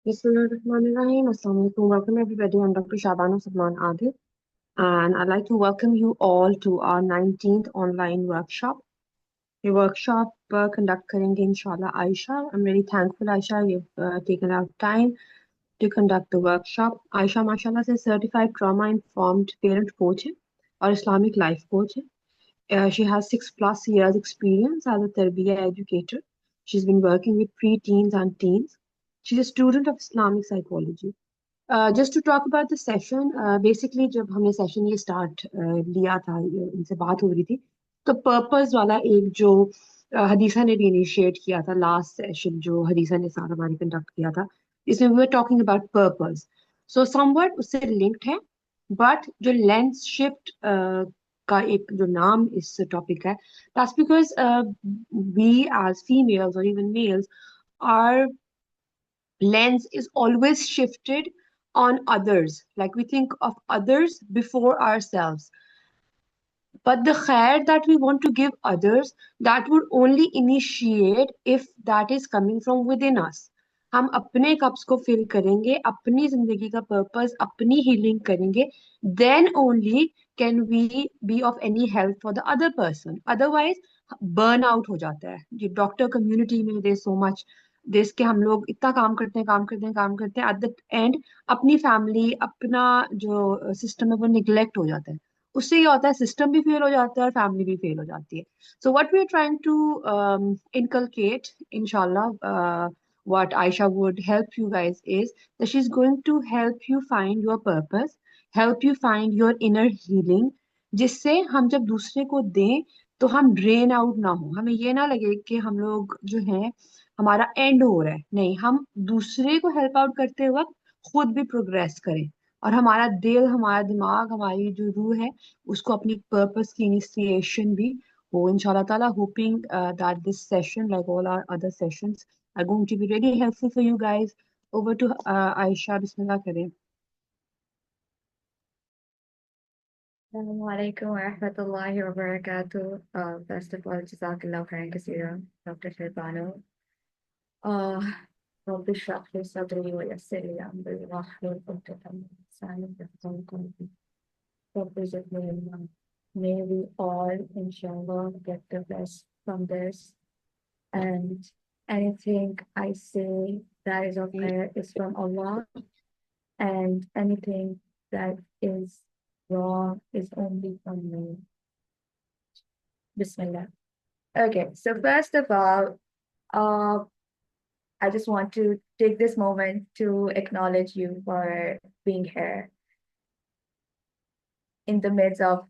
Bismillahirrahmanirrahim. Assalamu alaikum. Welcome everybody. I'm Dr. Shahbano Adil, and I'd like to welcome you all to our 19th online workshop. ये workshop conduct करेंगे inshallah Aisha. I'm really thankful Aisha you've taken out time to conduct the workshop. Aisha mashallah is a certified trauma informed parent coach है और Islamic life coach है. She has 6+ years experience as a tarbiyah educator. She's been working with pre-teens and teens. She's a student of Islamic psychology. Just to talk about the session, basically जब हमने session ये start लिया था इनसे बात हो रही थी तो पर्पस वाला एक जो हदीसा ने भी इनिशिएट किया था लास्ट सेशन जो हदीसा ने सारा हमारी कंडक्ट किया था इसमें we were talking about purpose so somewhat उससे लिंक्ड है बट जो लेंस शिफ्ट का एक जो नाम इस टॉपिक है that's because we as females और even males are lens is always shifted on others. Like we think of others before ourselves. But the khair that we want to give others, that would only initiate if that is coming from within us. हम अपने cups को fill करेंगे अपनी जिंदगी का purpose अपनी healing करेंगे then only can we be of any help for the other person. Otherwise burn out हो जाता है ये डॉक्टर कम्युनिटी में दे सो मच देश के हम लोग इतना काम करते हैं एट द एंड अपनी फैमिली अपना जो सिस्टम है वो निग्लेक्ट हो जाता है उससे ये होता है सिस्टम भी फेल हो जाता है और फैमिली भी फेल हो जाती है so what we are trying to inculcate inshallah what Aisha would help you guys is that she's going to help you find your purpose help you find your inner healing जिससे हम जब दूसरे को दें तो हम ड्रेन आउट ना हो हमें ये ना लगे कि हम लोग जो है हमारा एंड हो रहा है नहीं हम दूसरे को हेल्प आउट करते वक्त खुद भी प्रोग्रेस करें और हमारा दिल हमारा दिमाग हमारी जो रूह है उसको अपनी पर्पस की इनिशिएशन भी हो इंशाल्लाह ताला hoping that this session like all our other sessions are going to be really helpful for you guys over to Ayesha बिस्मिल्लाह करें Assalamu alaikum wa rahmatullahi wa barakatuh. First of all, Jazakallah khairan kaseera, Dr. Shahbano. رب اشرح لي صدري ويسر لي أمري واحلل عقدة من لساني يفقهوا قولي. رب زدني علما. May we all, inshallah, get the best from this. And anything I say that is of prayer is from Allah, and anything that is wrong is only from me. Bismillah. Okay, so first of all, I just want to take this moment to acknowledge you for being here in the midst of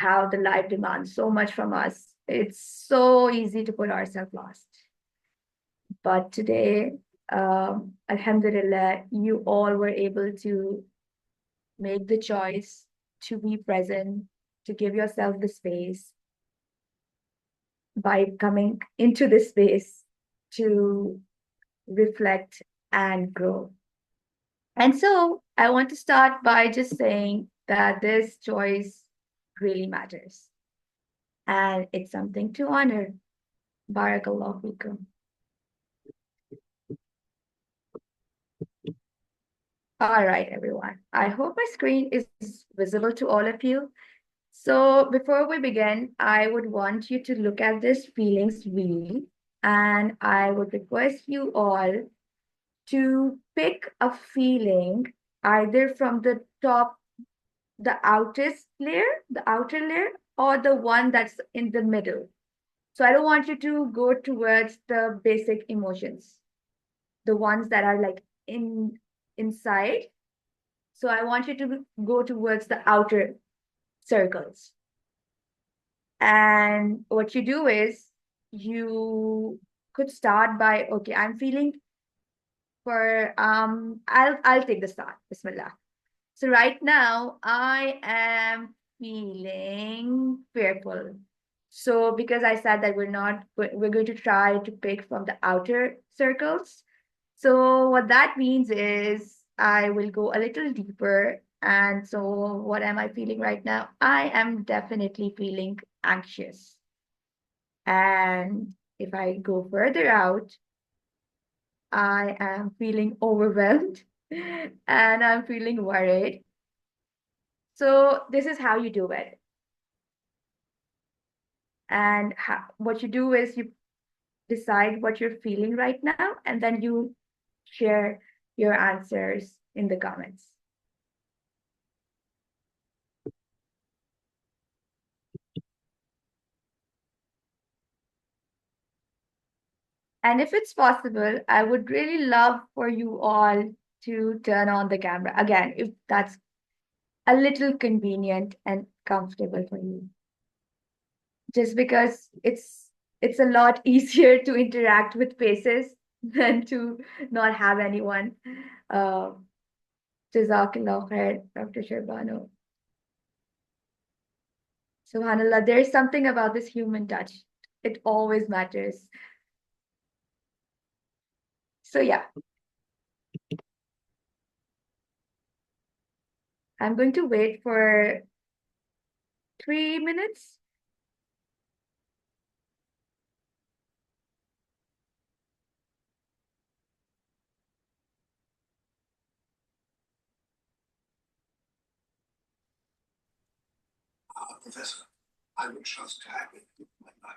how the life demands so much from us. It's so easy to put ourselves lost. But today, Alhamdulillah, you all were able to make the choice to be present, to give yourself the space by coming into this space to reflect and grow. And so I want to start by just saying that this choice really matters. And it's something to honor. Barakallahu fikum. All right, everyone. I hope my screen is visible to all of you. So before we begin, I would want you to look at this feelings wheel, and I would request you all to pick a feeling either from the top, the outer layer, or the one that's in the middle. So I don't want you to go towards the basic emotions, the ones that are like inside. So I want you to go towards the outer circles. And what you do is you could start by, okay, I'm feeling for I'll take the start. Bismillah. So right now I am feeling fearful. So because I said that we're going to try to pick from the outer circles. So what that means is I will go a little deeper. And so what am I feeling right now? I am definitely feeling anxious. And if I go further out, I am feeling overwhelmed and I'm feeling worried. So this is how you do it. And what you do is you decide what you're feeling right now, and then you share your answers in the comments. And if it's possible, I would really love for you all to turn on the camera again, if that's a little convenient and comfortable for you. Just because it's a lot easier to interact with faces than to not have anyone. Uh, Jazakallah khair, Dr. Shahbano. Subhanallah, there's something about this human touch. It always matters. So yeah, I'm going to wait for 3 minutes. Professor, I would trust having my life.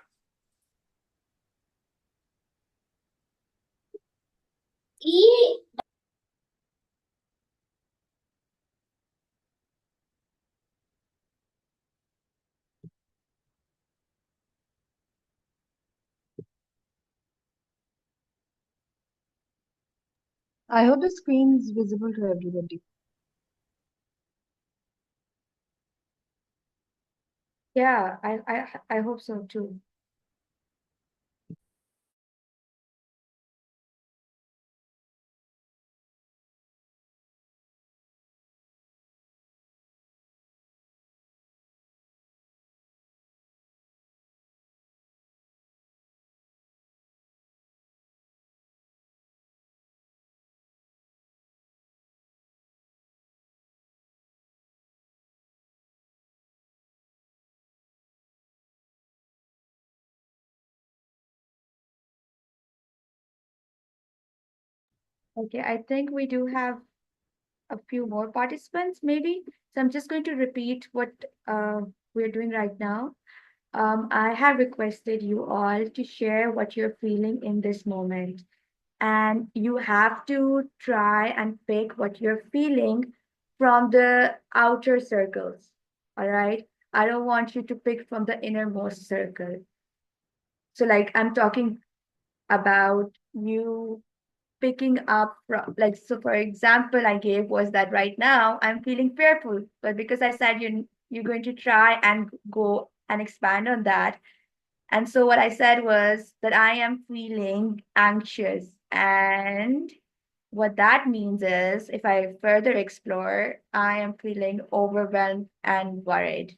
I hope the screen is visible to everybody. Yeah, I hope so too. Okay, I think we do have a few more participants, maybe. So I'm just going to repeat what we're doing right now. I have requested you all to share what you're feeling in this moment. And you have to try and pick what you're feeling from the outer circles. All right. I don't want you to pick from the innermost circle. So, like, I'm talking about you picking up from, like, so for example I gave was that right now I'm feeling fearful, but because I said you're going to try and go and expand on that, and so what I said was that I am feeling anxious, and what that means is if I further explore, I am feeling overwhelmed and worried.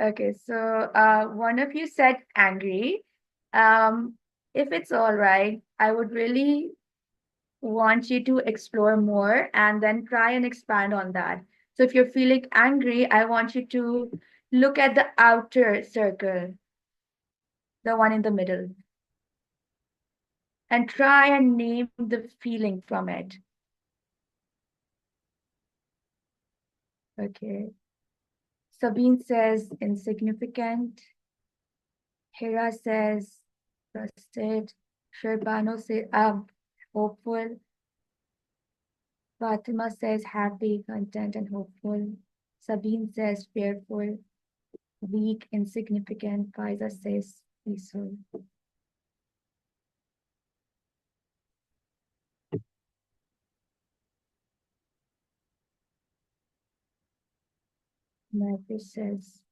Okay, so one of you said angry. um if it's all right, I would really want you to explore more and then try and expand on that. So if you're feeling angry, I want you to look at the outer circle, the one in the middle, and try and name the feeling from it. Okay. Sabine says insignificant. Hera says trusted. Sherbano says hopeful. Fatima says happy, content, and hopeful. Sabine says fearful. Weak, insignificant. Faiza says peaceful. Matthew says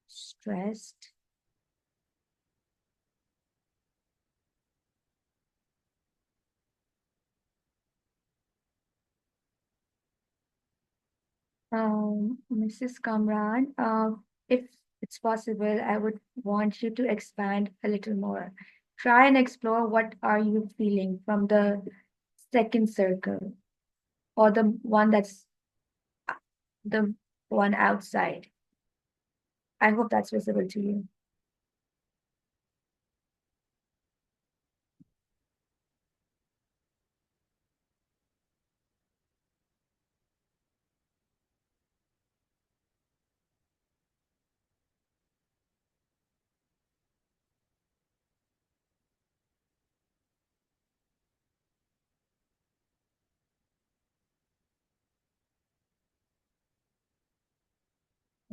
stressed. Mrs. Kamran, if it's possible, I would want you to expand a little more. Try and explore what are you feeling from the second circle or the one that's the one outside. I hope that's visible to you.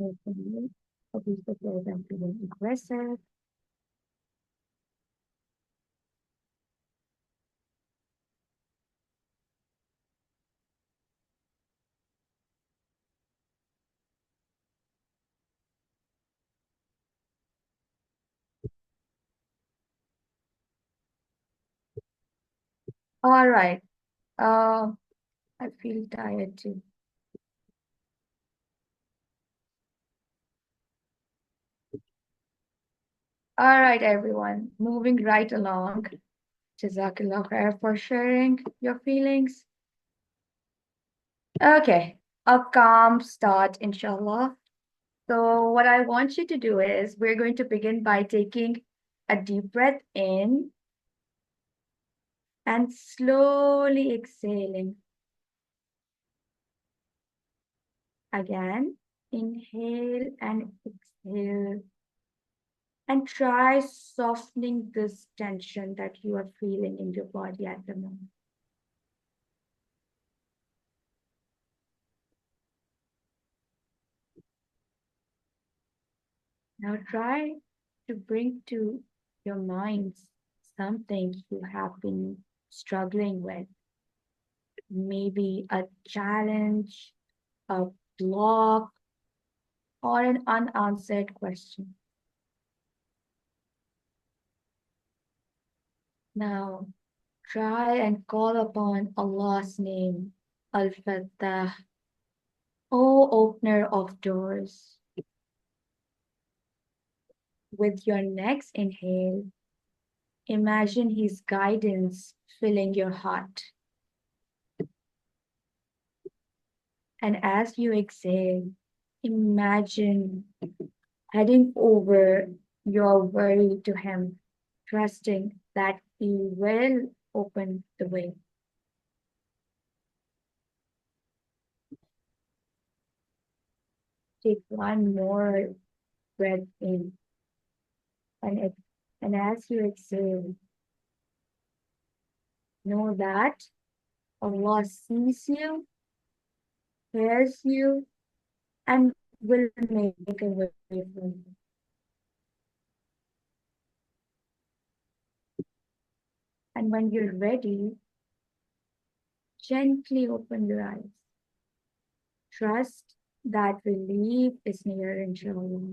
Okay. Obviously, I'm feeling aggressive. All right. Uh, I feel tired too. All right, everyone. Moving right along. Jazakallah khair for sharing your feelings. Okay, a calm start, inshallah. So, what I want you to do is we're going to begin by taking a deep breath in and slowly exhaling. Again, inhale and exhale. And try softening this tension that you are feeling in your body at the moment. Now try to bring to your minds something you have been struggling with. Maybe a challenge, a block, or an unanswered question. Now try and call upon Allah's name, Al-Fattah, O opener of doors. With your next inhale, imagine His guidance filling your heart. And as you exhale, imagine heading over your worry to Him, trusting that He will open the way. Take one more breath in, and, and as you exhale, know that Allah sees you, hears you, and will make a way for you. And when you're ready, gently open your eyes. Trust that relief is near, inshallah.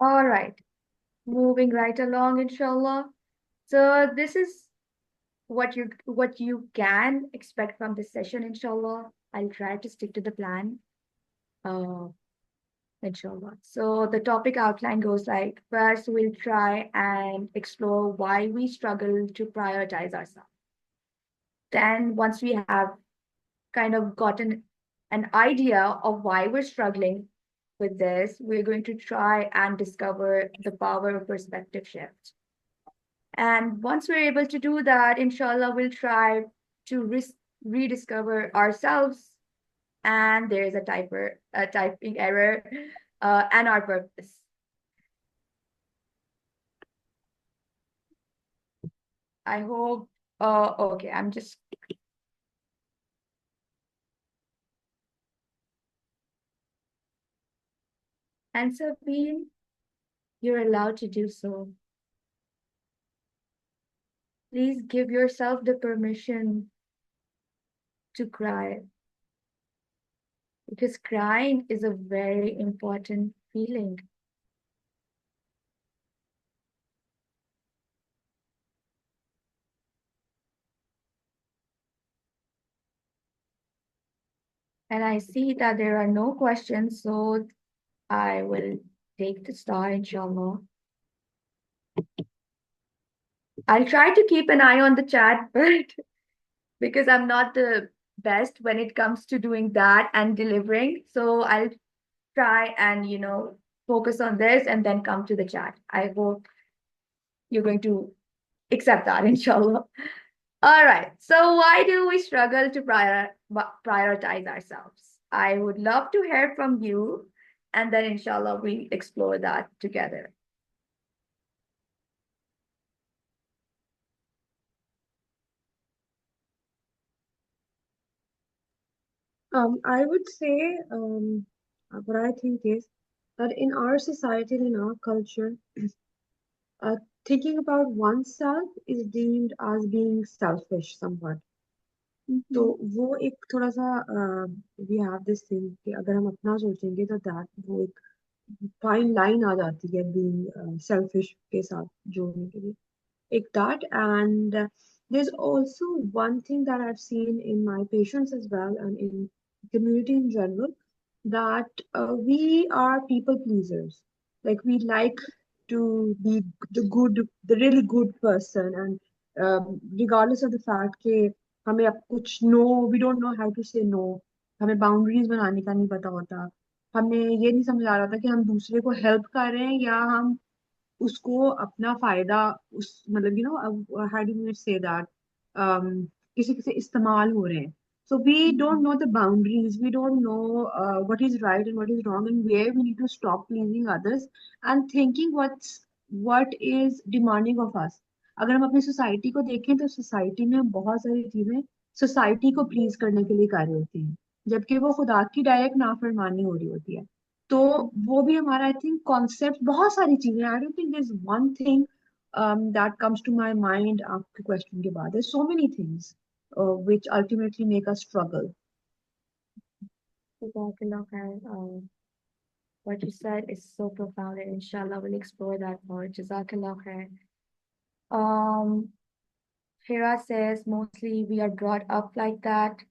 All right, moving right along, inshallah. So this is what you can expect from this session, inshallah. I'll try to stick to the plan, uh, inshallah. So the topic outline goes like, first we'll try and explore why we struggle to prioritize ourselves. Then once we have kind of gotten an idea of why we're struggling with this, we're going to try and discover the power of perspective shift. And once we're able to do that, inshallah, we'll try to rediscover ourselves. And there's a typing error, and our purpose. I hope. Okay, I'm just. And Sabine, you're allowed to do so. Please give yourself the permission to cry, because crying is a very important feeling. And I see that there are no questions, so I will take the start, inshallah. I'll try to keep an eye on the chat, but because I'm not the best when it comes to doing that and delivering. So I'll try and, focus on this and then come to the chat. I hope you're going to accept that, inshallah. All right. So why do we struggle to prioritize ourselves? I would love to hear from you, and then inshallah we explore that together. I would say what I think is that in our society and in our culture, uh, thinking about oneself is deemed as being selfish somewhat. तो वो एक थोड़ा सा we have this thing कि अगर हम अपना सोचेंगे तो that वो एक fine line आ जाती है being selfish के साथ जोड़ने के लिए एक that and there's also one thing that I've seen in my patients as well and in community in general that we are people pleasers. Like we like to be the really good person, and regardless of the fact कि हमें अब कुछ no, we don't know how to say no. हमें boundaries बनाने का नहीं पता होता. हमें ये नहीं समझ आ रहा था कि हम दूसरे को help कर रहे हैं या हम उसको अपना फायदा उस मतलब how do you say that किसी किसी इस्तेमाल हो रहे हैं so we don't know the boundaries, we don't know what is right and what is wrong and where we need to stop pleasing others and thinking what is demanding of us. अगर हम अपनी society को देखें तो society में बहुत सारी चीजें सोसाइटी को प्लीज करने के लिए कर रही होती हैं जबकि वो खुदा की डायरेक्ट नाफरमानी हो रही होती है. तो वो भी हमारा आई थिंक कॉन्सेप्ट बहुत सारी चीजें I don't think this one thing that comes to my mind आपके क्वेश्चन के बाद. There's so many things which ultimately make us struggle. Jazakallah khair. What you said is so profound, and inshallah we'll explore that more. Jazakallah khair. Hira says mostly we are brought up like that.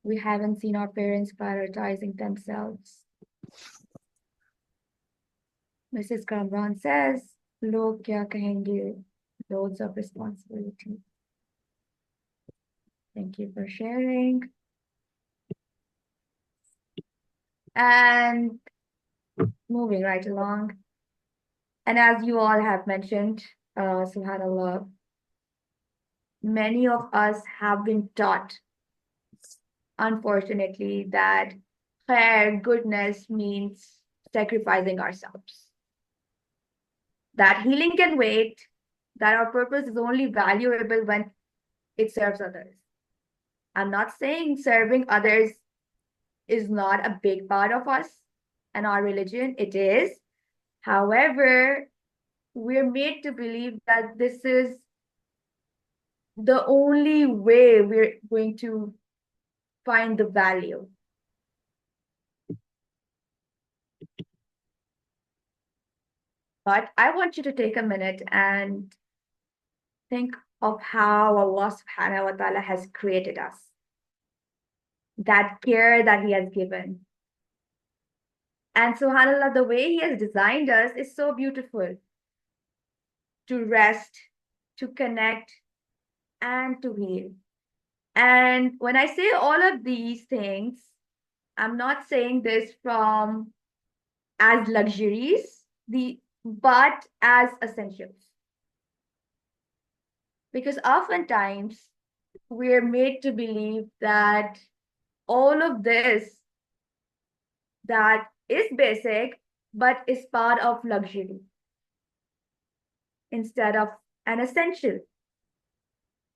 We haven't seen our parents prioritizing themselves. Mrs. Kamran says, "Log kya kahenge?" Loads of responsibility. Thank you for sharing. And moving right along. And as you all have mentioned, subhanAllah, many of us have been taught, unfortunately, that khair, goodness, means sacrificing ourselves. That healing can wait, that our purpose is only valuable when it serves others. I'm not saying serving others is not a big part of us and our religion. It is. However, we're made to believe that this is the only way we're going to find the value. But I want you to take a minute and think of how Allah subhanahu wa ta'ala has created us. That care that He has given. And subhanAllah, the way He has designed us is so beautiful. To rest, to connect, and to heal. And when I say all of these things, I'm not saying this from as luxuries, but as essentials. Because oftentimes we're made to believe that all of this that is basic, but is part of luxury instead of an essential.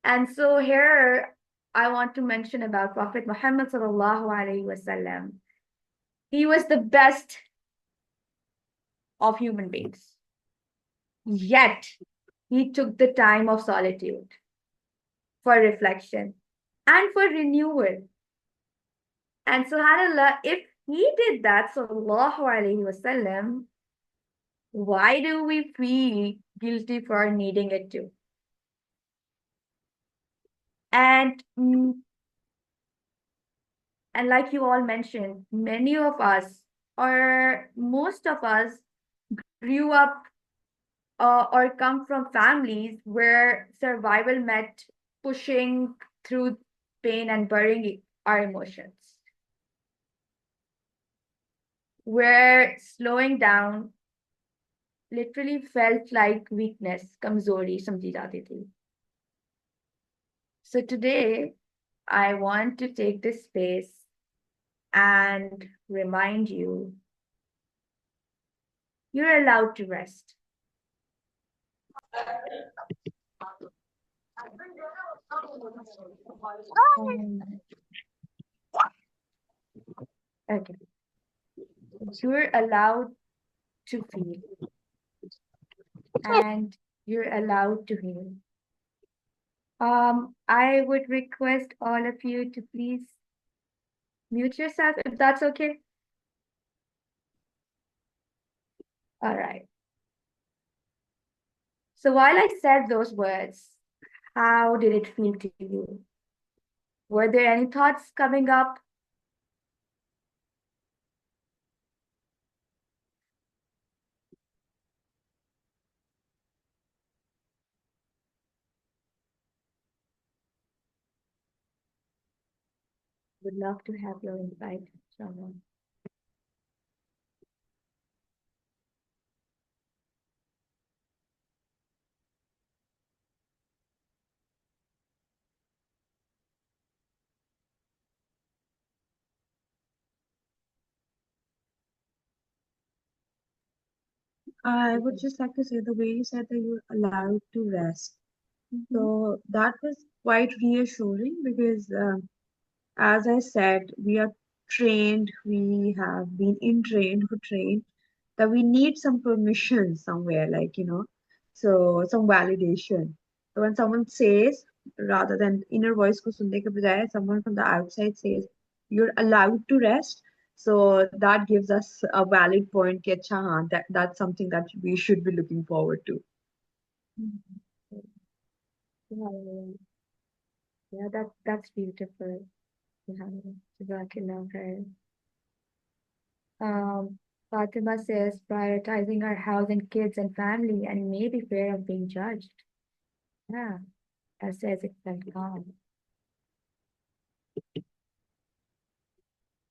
And so here I want to mention about Prophet Muhammad sallallahu alaihi wasallam. He was the best of human beings. Yet he took the time of solitude. for reflection, and for renewal. And subhanAllah, if he did that, sallallahu alayhi wasallam, why do we feel guilty for needing it too? And and like you all mentioned, many of us, or most of us, grew up or come from families where survival meant pushing through pain and burying our emotions, where slowing down literally felt like weakness, kamzori samjhi jati thi. So today, I want to take this space and remind you, you're allowed to rest. Okay. You're allowed to feel and you're allowed to heal. I would request all of you to please mute yourself if that's okay. All right. So while I said those words, how did it feel to you? Were there any thoughts coming up? Would love to have your insight, Shahbano. I would just like to say the way you said that you're allowed to rest. Mm-hmm. So that was quite reassuring because, as I said, we are trained, we have been trained for trained that we need some permission somewhere, like, so some validation. So when someone says, rather than inner voice ko sunne ke bajaye, someone from the outside says, you're allowed to rest. So that gives us a valid point कि अच्छा हाँ, that's something that we should be looking forward to. Yeah, that's beautiful. Jazakallah khair. Fatima says prioritizing our health and kids and family and maybe fear of being judged. Yeah, that says it felt calm.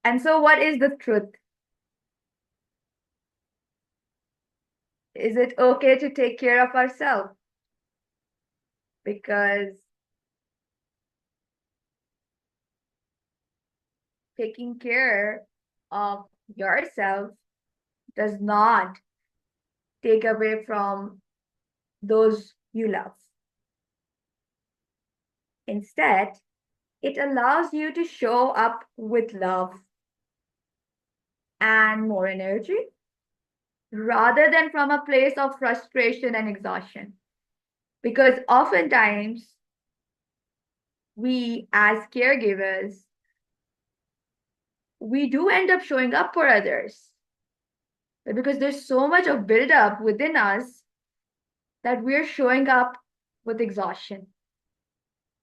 And so what is the truth? Is it okay to take care of ourselves? Because taking care of yourself does not take away from those you love. Instead, it allows you to show up with love and more energy rather than from a place of frustration and exhaustion. Because oftentimes, we as caregivers, we do end up showing up for others. But because there's so much of buildup within us that we're showing up with exhaustion,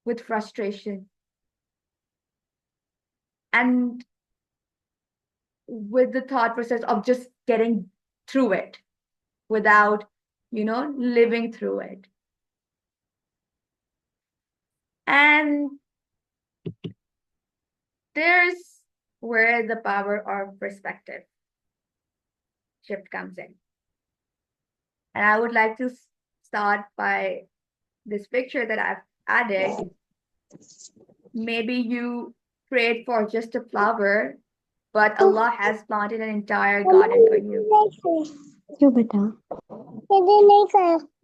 with frustration, and with the thought process of just getting through it without, living through it. And there's where the power of perspective shift comes in. And I would like to start by this picture that I've added. Maybe you prayed for just a flower, but Allah has planted an entire garden for you. क्यों बेटा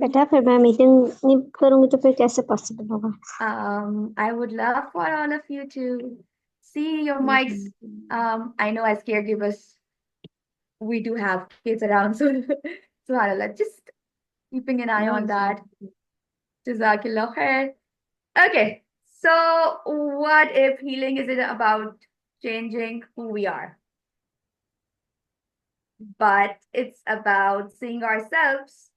बेटा फिर मैं meeting नहीं करूंगी तो फिर कैसे पॉसिबल होगा I would love for all of you to see your mics. I know as caregivers, we do have kids around, so subhanAllah, just keeping an eye on that. Jazakallah khair. Okay, So, what if healing isn't about changing who we are, but it's about seeing ourselves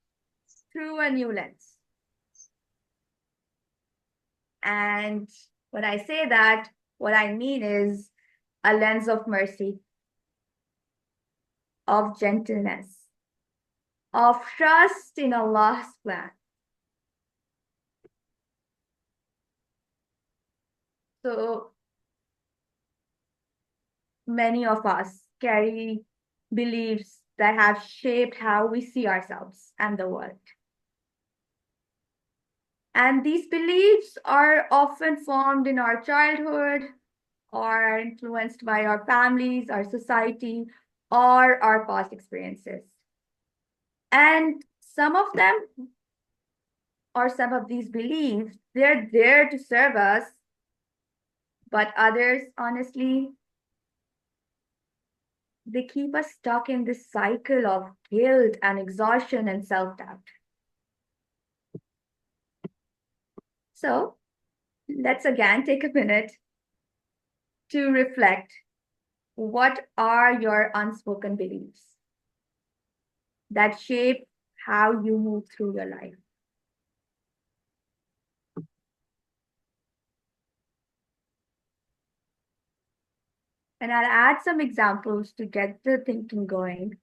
through a new lens? And when I say that, what I mean is a lens of mercy, of gentleness, of trust in Allah's plan. So many of us carry beliefs that have shaped how we see ourselves and the world. And these beliefs are often formed in our childhood or influenced by our families, our society, or our past experiences. And some of them, or some of these beliefs, they're there to serve us, but others, honestly, they keep us stuck in this cycle of guilt and exhaustion and self-doubt. So let's again take a minute to reflect. What are your unspoken beliefs that shape how you move through your life? And I'll add some examples to get the thinking going.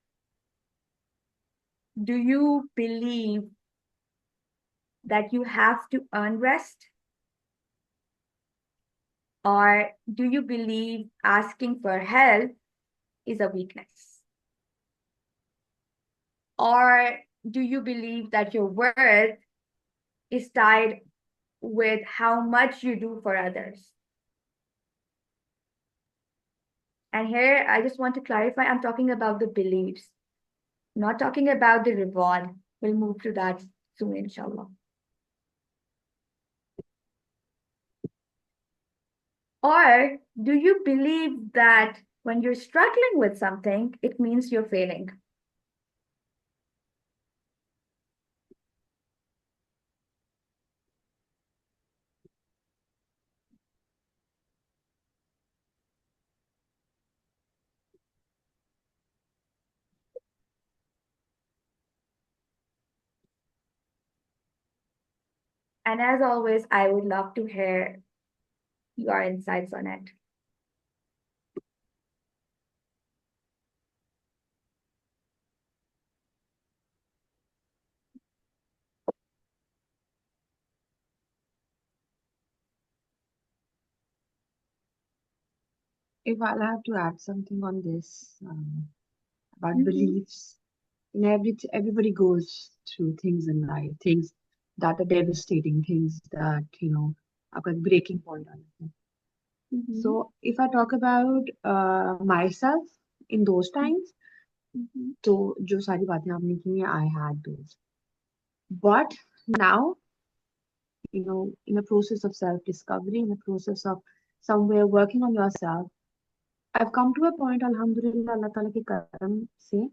Do you believe that you have to earn rest? Or do you believe asking for help is a weakness? Or do you believe that your worth is tied with how much you do for others? And here, I just want to clarify, I'm talking about the beliefs, not talking about the reward. We'll move to that soon, inshallah. Or do you believe that when you're struggling with something, it means you're failing? And as always, I would love to hear your insights on it. If I'll have to add something on this about Mhm. beliefs, everybody goes through things in life, things that are devastating, things that आपका breaking point आ जाता है. Mhm. So if I talk about myself in those times, Mhm. तो जो सारी बातें आपने की हैं, I had those. But now, in a process of self-discovery, in a process of somewhere working on yourself, I've come to a point, Alhamdulillah, Allah Ta'ala ke karam se,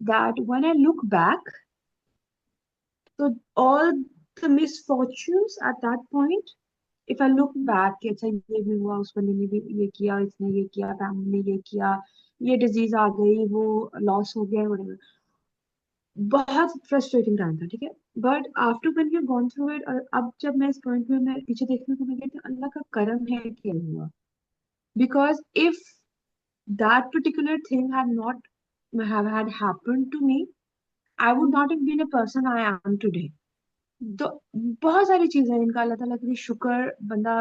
that when I look back, so all the misfortunes at that point, if I look back, कि अच्छा ये भी हुआ, उस बंदे ने भी ये किया, इसने ये किया, फैमिली ने ये किया, ये डिजीज आ गई, वो लॉस हो गया, whatever. बहुत फ्रस्ट्रेटिंग टाइम था, ठीक है. But after when you gone through it, अब जब मैं इस पॉइंट पे मैं पीछे देखने को मिली, तो अल्लाह का करम है कि ये हुआ. Because if that particular thing had not have had happened to me, I would not have been a person I am today. तो बहुत सारी चीजें हैं इनका अल्लाह ताला के लिए शुक्र बंदा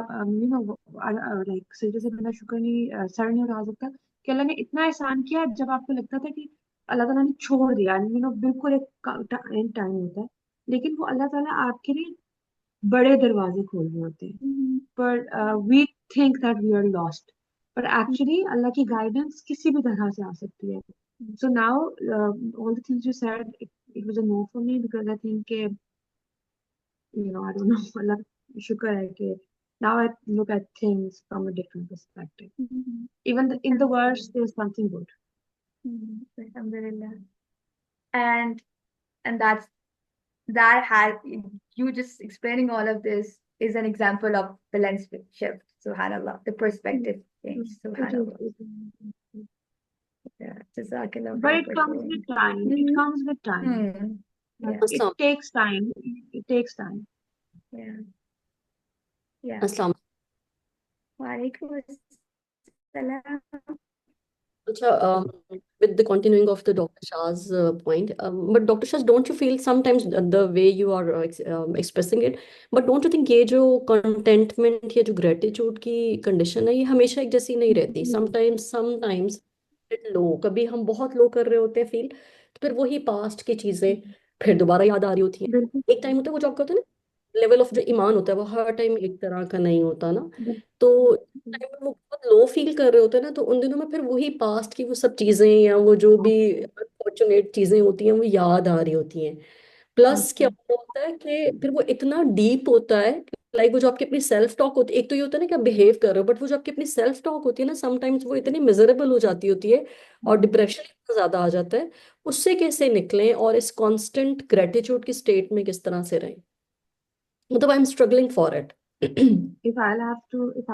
लाइक सीधे से बंदा शुक्र नहीं सर नहीं उठा सकता कि अल्लाह ने इतना एहसान किया जब आपको लगता था कि अल्लाह ताला ने छोड़ दिया. बिल्कुल एक टाइम होता है, लेकिन वो अल्लाह ताला आपके लिए बड़े दरवाजे खोल रहे होते हैं. Mhm. पर we think that we are lost, पर एक्चुअली अल्लाह की गाइडेंस किसी भी तरह से आ सकती है. So now, all the things you said, it was a no for me because I think, I don't know, Allah shukar hai ke now I look at things from a different perspective. Mhm. Even in the worst, there's something good. Mhm. Alhamdulillah. And that has you just explaining all of this is an example of the lens shift. Subhanallah, the perspective change. It is. Subhanallah. It is. Yeah, Jazakallah But khair it for comes sharing. with time. It Mhm. comes with time. Hmm. Yeah, It Assalamu takes time. It takes time. yeah, yeah. Assalamu Walaikum assalam. Acha, with the continuing of the Dr. Shah's point, but Dr. Shah, don't you feel sometimes the way you are expressing it, but don't you think ये जो contentment या जो gratitude की condition है ये हमेशा एक जैसी नहीं रहती? Sometimes लो कभी हम बहुत लो कर रहे होते हैं फील, तो फिर वही पास्ट की चीजें फिर दोबारा याद आ रही होती हैं। बिल्कुल एक टाइम होता है वो जो आपका होता है ना लेवल ऑफ जो ईमान होता है वो हर टाइम एक तरह का नहीं होता ना, तो टाइम में वो बहुत लो फील कर रहे होते हैं ना, तो उन दिनों में फिर वही पास्ट की वो सब चीजें या वो जो भी अनफॉर्चुनेट चीजें होती हैं वो याद आ रही होती हैं। प्लस क्या बिल्कुल होता है कि फिर वो इतना डीप होता है, लाइक वो जो आपकी अपनी सेल्फ टॉक होती है, एक तो ये होता है ना कि आप बिहेव कर रहे हो, बट वो जो आपकी अपनी सेल्फ टॉक होती है ना समटाइम्स वो इतनी मिजरेबल हो जाती होती है और डिप्रेशन इतना ज्यादा आ जाता है। उससे कैसे निकलें और इस कांस्टेंट ग्रेटिट्यूड की स्टेट में किस तरह से रहें? मतलब I am struggling for it. if I'll add to it,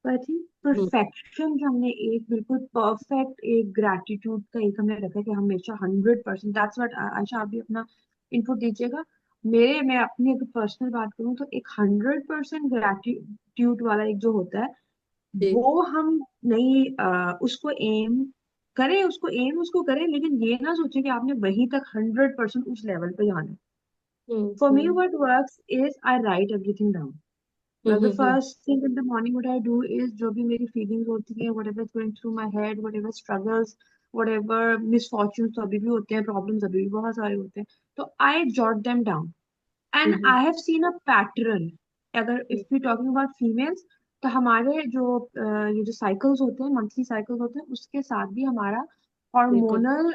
तो आई थिंक परफेक्शन जो हमने एक बिल्कुल परफेक्ट एक ग्रैटिट्यूड का एक हमने रखा है कि हमेशा 100%, दैट्स व्हाट। आयशा आप भी अपना इनपुट दीजिएगा। मैं अपनी अगर पर्सनल बात करूँ तो एक 100% ग्रैटिट्यूड वाला एक जो होता है जी। वो हम नहीं उसको एम करें, उसको करें, लेकिन ये ना सोचे कि आपने वहीं तक 100% उस लेवल पे जाना है। For me hmm what works is I right everything down. The hmm first thing in the morning what I do is जो भी मेरी feelings होती है, whatever is going through my head, whatever struggles, whatever misfortunes तो अभी भी होते हैं, problems अभी भी बहुत सारे होते हैं, तो I jot them down and I hmm have seen a pattern। अगर if we talking about females, तो हमारे जो ये जो cycles होते हैं, monthly cycles होते हैं, उसके साथ भी हमारा बिल्कुल। hormonal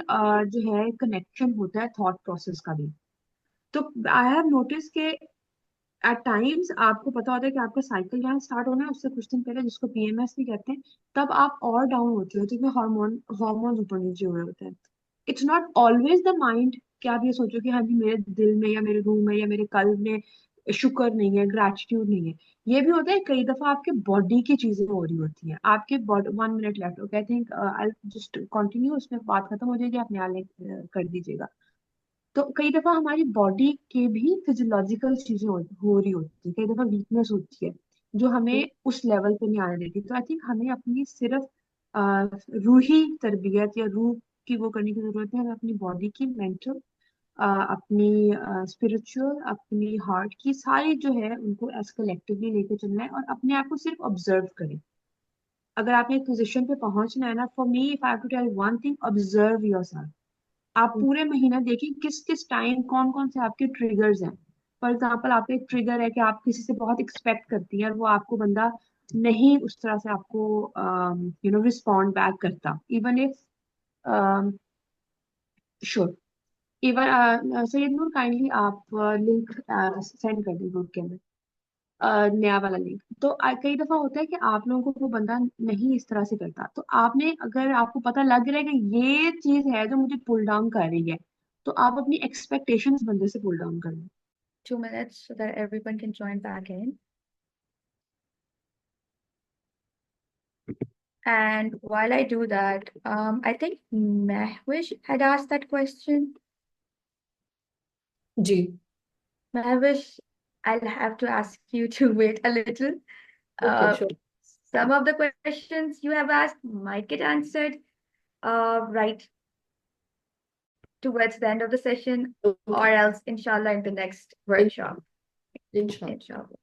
जो है connection होता है thought process का भी। तो I have noticed के एट टाइम्स आपको पता होता है कि आपका साइकिल जहाँ स्टार्ट होना है उससे कुछ दिन पहले, जिसको पीएमएस भी कहते हैं, तब आप और डाउन होते हो, जिसमें हार्मोन ऊपर नीचे हुए होते हैं। It's not always the mind कि आप ये सोचो कि हाँ जी मेरे दिल में या मेरे रूह में या मेरे कल्ब में शुक्र नहीं है, ग्रैटिट्यूड नहीं है। ये भी होता है कई दफा आपके बॉडी की चीजें हो रही होती हैं, आपके body. 1 minute left, okay, I think I just continue, उसमें बात खत्म हो जाएगी, आप न्याय कर दीजिएगा। तो कई दफा हमारी बॉडी के भी फिजियोलॉजिकल चीजें हो रही होती है, कई दफा वीकनेस होती है जो हमें उस लेवल पे नहीं आने देती। तो आई थिंक हमें अपनी सिर्फ रूही तरबियत या रूह की वो करने की जरूरत है। हमें अपनी बॉडी की, मेंटल, अपनी स्पिरिचुअल, अपनी हार्ट की, सारी जो है उनको एज कलेक्टिवली लेके चलना है और अपने आप को सिर्फ ऑब्जर्व करें। अगर आपने एक पोजिशन पे पहुंचना है ना, for me if I have to tell one thing, observe yourself. आप पूरे महीना देखिए किस किस टाइम कौन कौन से आपके ट्रिगर्स हैं। फॉर एग्जाम्पल आपका एक ट्रिगर है कि आप किसी से बहुत एक्सपेक्ट करती हैं और वो आपको बंदा नहीं उस तरह से आपको रिस्पॉन्ड बैक करता, even if sure, even Syed Noor kindly आप लिंक सेंड कर दें ग्रुप के अंदर, नया वाला लिंक। तो कई दफा होता है कि आप लोगों को वो बंदा नहीं इस तरह से करता, तो आपने, अगर आपको पता लग रहा है कि ये चीज है जो मुझे पुल डाउन कर रही है, तो आप अपनी एक्सपेक्टेशंस बंदे से पुल डाउन कर लो। 2 minutes so that everyone can join back in. And while I do that, I think Mehwish had asked that question. जी। Mehwish, I'll have to ask you to wait a little. Okay Uh, sure. some of the questions you have asked might get answered right towards the end of the session, or okay else, inshallah, in the next workshop. इंशाल्लाह। Inshallah.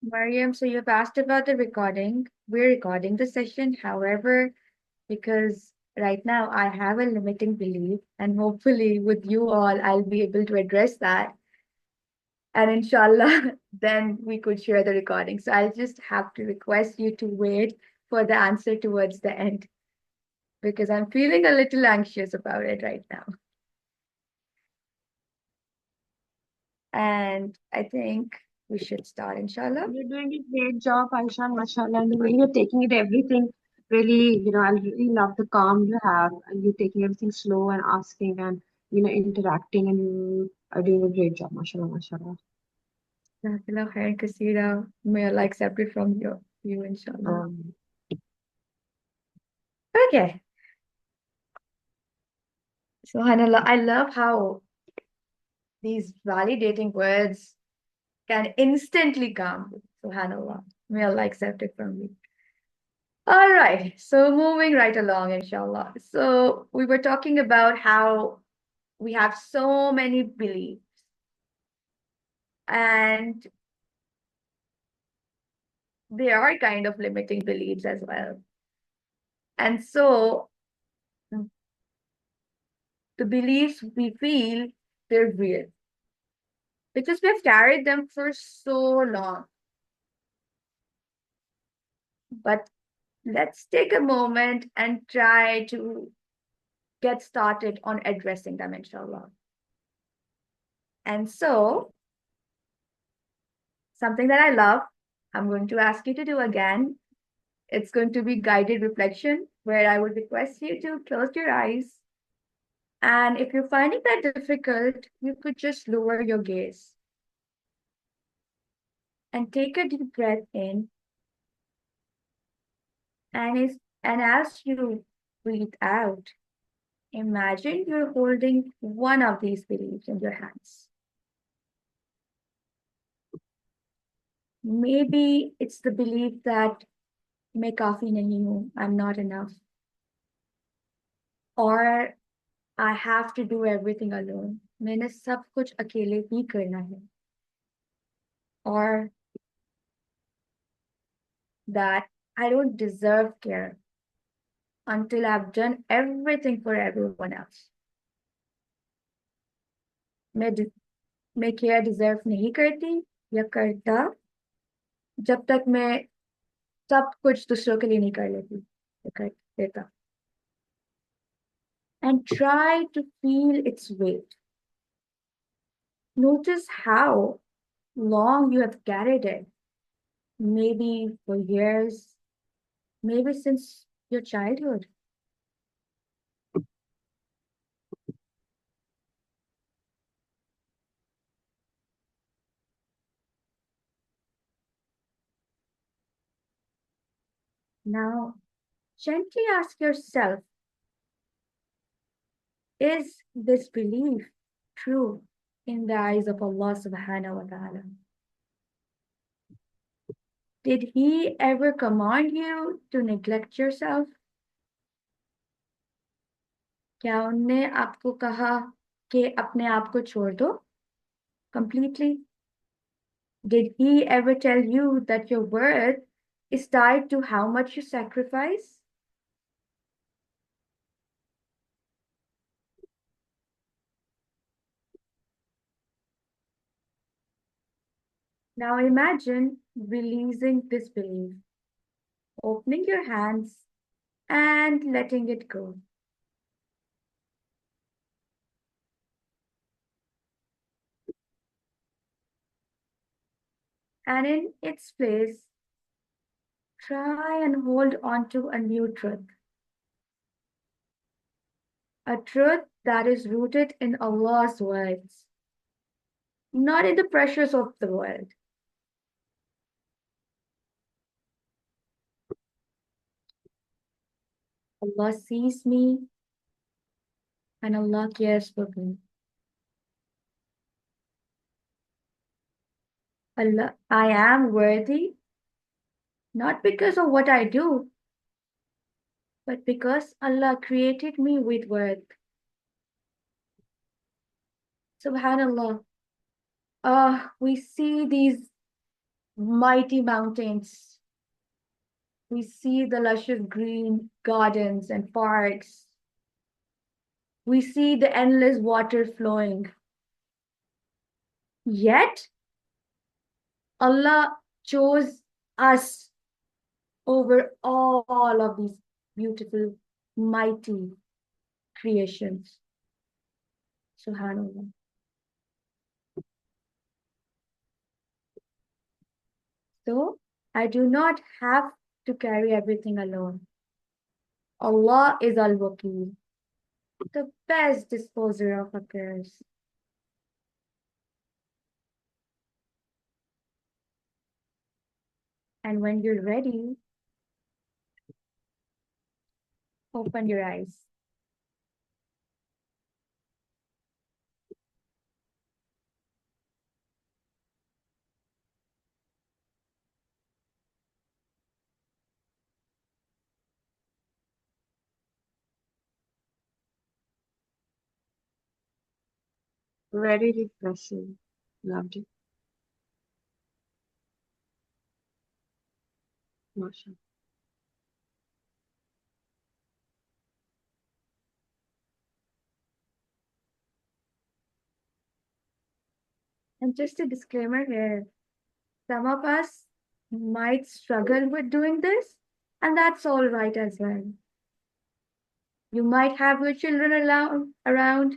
Mariam, so you've asked about the recording. We're recording the session, however, because right now I have a limiting belief, and hopefully with you all, I'll be able to address that. And inshallah, then we could share the recording. So I'll just have to request you to wait for the answer towards the end because I'm feeling a little anxious about it right now. And I think we should start, inshallah. You're doing a great job, Aisha, mashallah, and the way you're taking it, everything really, I really love the calm you have, and you're taking everything slow and asking and, interacting, and you are doing a great job, mashallah, mashallah. Jazakallah khair kaseera. May Allah accept it from you, inshallah. Okay. SubhanAllah, I love how these validating words can instantly calm you. SubhanAllah. May Allah accept it from you. All right. So moving right along, inshallah. So we were talking about how we have so many beliefs. And they are kind of limiting beliefs as well. And so the beliefs we feel, they're real because we've carried them for so long. But let's take a moment and try to get started on addressing them, inshallah. And so, something that I love, I'm going to ask you to do again. It's going to be guided reflection, where I would request you to close your eyes. And if you're finding that difficult, you could just lower your gaze and take a deep breath in. And as you breathe out, imagine you're holding one of these beliefs in your hands. Maybe it's the belief that मैं काफी नहीं हूँ, I'm not enough. Or I have to do everything alone. मैंने सब कुछ अकेले ही करना है. Or that I don't deserve care until I've done everything for everyone else. मैं care deserve नहीं करती या करता जब तक मैं सब कुछ दूसरों के लिए नहीं कर लेती कर देता. And try to feel its weight. Notice how long you have carried it. Maybe for years, maybe since your childhood. Now, gently ask yourself, is this belief true in the eyes of Allah subhanahu wa ta'ala? Did He ever command you to neglect yourself? क्या उनने आपको कहा कि अपने आप को छोड़ दो completely? Did He ever tell you that your worth is tied to how much you sacrifice? Now imagine releasing this belief, opening your hands and letting it go. And in its place, try and hold on to a new truth. A truth that is rooted in Allah's words, not in the pressures of the world. Allah sees me and Allah cares for me. Allah, I am worthy, not because of what I do, but because Allah created me with worth. Subhanallah. We see these mighty mountains. We see the luscious green gardens and parks. We see the endless water flowing. Yet, Allah chose us over all of these beautiful, mighty creations. Subhanallah. So, I do not have to carry everything alone. Allah is Al-Wakil, the best disposer of affairs. And when you're ready, open your eyes. Very refreshing. Loved it. Mashallah. And just a disclaimer here, some of us might struggle with doing this, and that's all right as well. You might have your children around.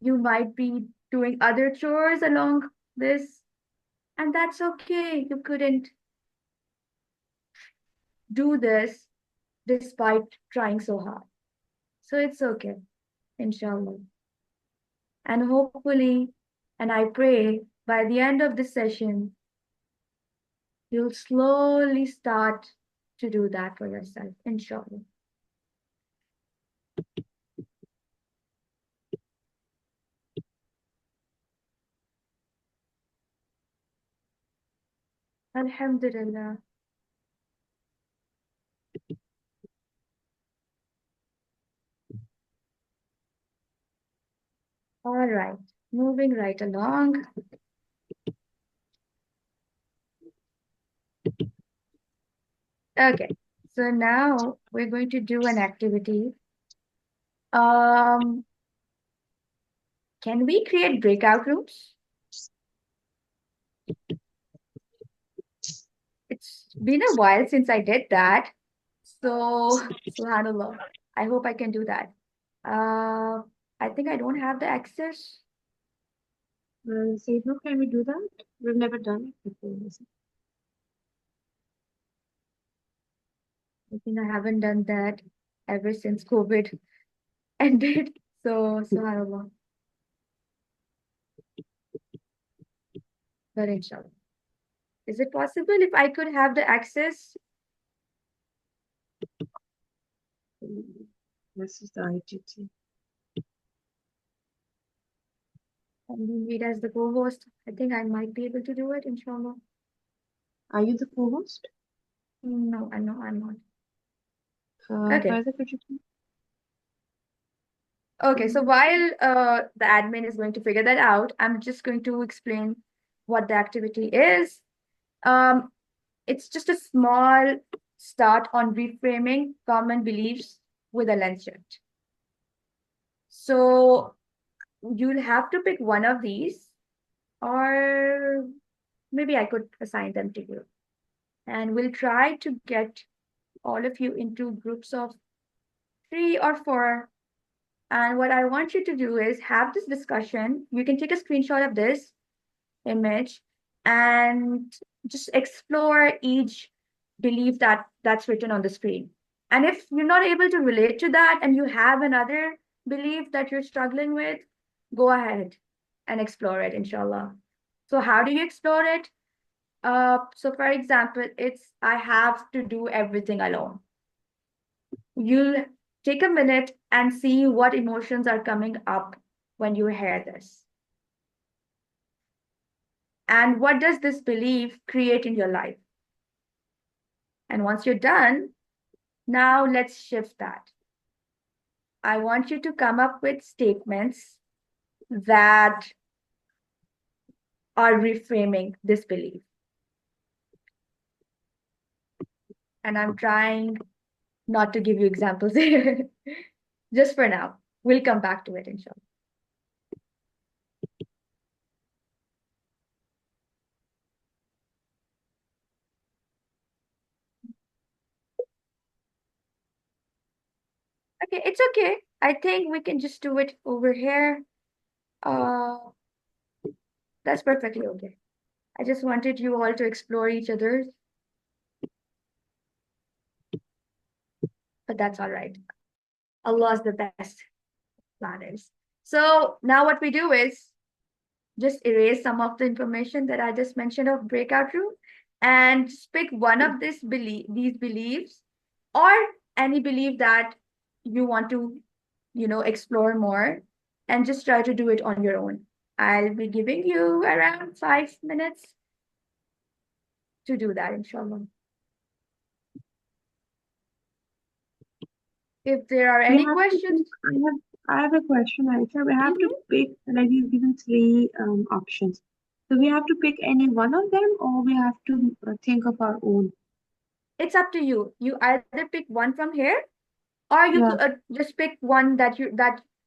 You might be doing other chores along this, and that's okay. You couldn't do this despite trying so hard. So it's okay, inshallah. And hopefully, and I pray by the end of this session, you'll slowly start to do that for yourself, inshallah. Alhamdulillah. All right, moving right along. Okay, so now we're going to do an activity. Can we create breakout rooms? It's been a while since I did that. So, subhanallah, I hope I can do that. I think I don't have the access. Say, no, can we do that? We've never done it before. Is it? I think I haven't done that ever since COVID ended. So, subhanallah. But inshallah. Is it possible if I could have the access? This is the ITT. And you read as the co-host. I think I might be able to do it, inshallah. Are you the co-host? No, I'm not. Okay. Further, could you please? Okay, so while the admin is going to figure that out, I'm just going to explain what the activity is. It's just a small start on reframing common beliefs with a lens shift. So you'll have to pick one of these, or maybe I could assign them to you. And we'll try to get all of you into groups of 3 or 4. And what I want you to do is have this discussion. You can take a screenshot of this image and just explore each belief that's written on the screen. And if you're not able to relate to that and you have another belief that you're struggling with, go ahead and explore it, inshallah. So how do you explore it? So for example, it's I have to do everything alone. You'll take a minute and see what emotions are coming up when you hear this. And what does this belief create in your life? And once you're done, now let's shift that. I want you to come up with statements that are reframing this belief. And I'm trying not to give you examples here, just for now. We'll come back to it, inshallah. Okay, it's okay. I think we can just do it over here. Uh, that's perfectly okay. I just wanted you all to explore each other's, but that's all right. Allah's the best planners. So now what we do is just erase some of the information that I just mentioned of breakout room and just pick one of these beliefs or any belief that you want to, explore more and just try to do it on your own. I'll be giving you around 5 minutes to do that, inshallah. If there are We any have to questions, pick, I have a question, Aisha. We have to pick, like you've given three options. So we have to pick any one of them, or we have to think of our own. it's up to you. You either pick one from here, or you Yeah. could just pick one that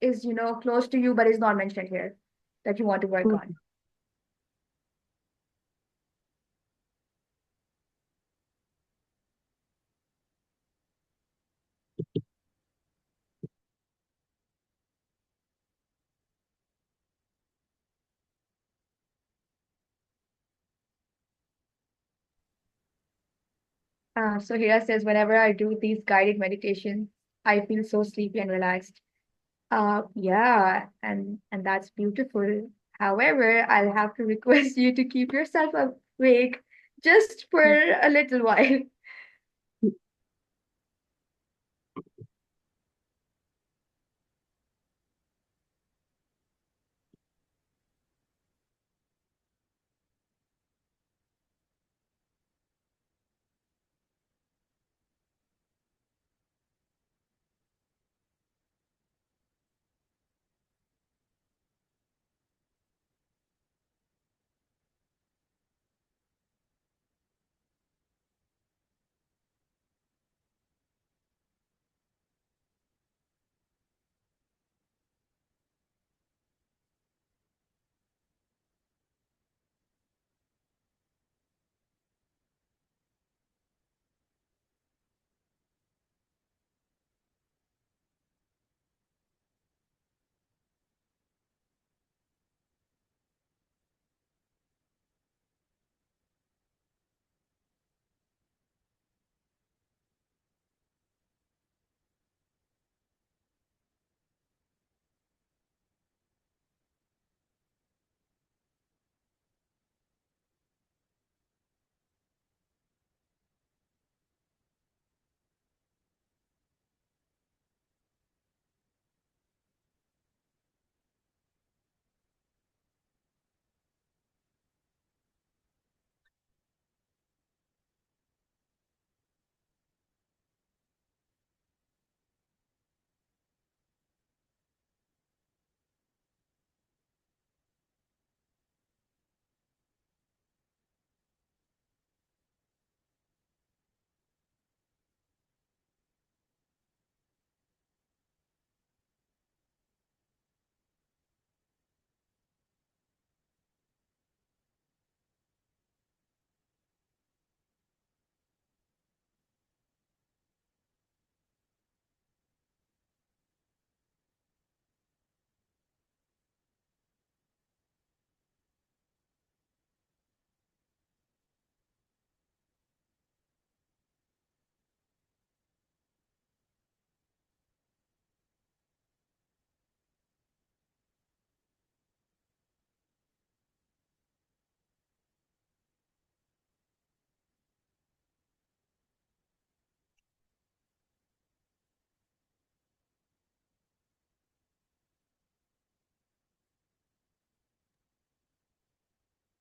is close to you but is not mentioned here that you want to work Okay. on. So Hira says, whenever I do these guided meditations, I feel so sleepy and relaxed. Yeah, and that's beautiful. However, I'll have to request you to keep yourself awake just for a little while.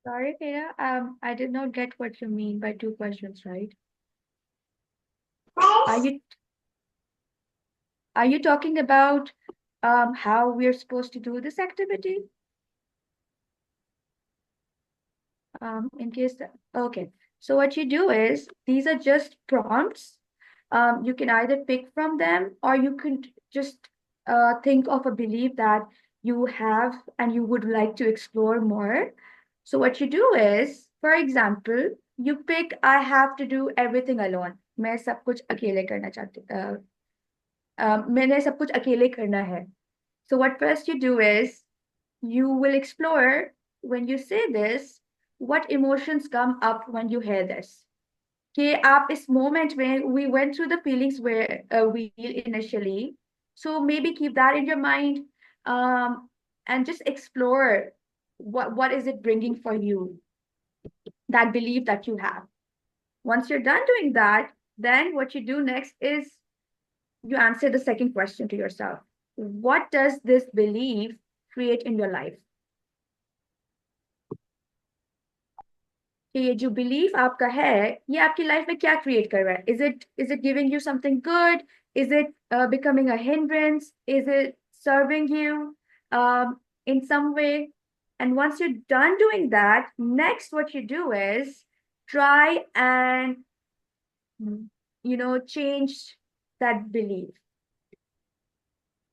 Sorry, Hira. I did not get what you mean by two questions, right? Are you are you talking about how we're supposed to do this activity? In case that, okay. So what you do is these are just prompts. You can either pick from them or you can just think of a belief that you have and you would like to explore more. So what you do is, for example, you pick I have to do everything alone. मैं सब कुछ अकेले करना चाहती मैंने सब कुछ अकेले करना है. So what first you do is you will explore when you say this, what emotions come up when you hear this. कि आप इस moment में we went through the feelings where we feel initially. So maybe keep that in your mind, and just explore what is it bringing for you, that belief that you have. Once you're done doing that, then what you do next is you answer the second question to yourself. What does this belief create in your life? कि ये जो belief आपका है ये आपकी life में क्या create कर रहा है. Is it giving you something good? Is it becoming a hindrance? Is it serving you in some way? And once you're done doing that, next what you do is try and change that belief.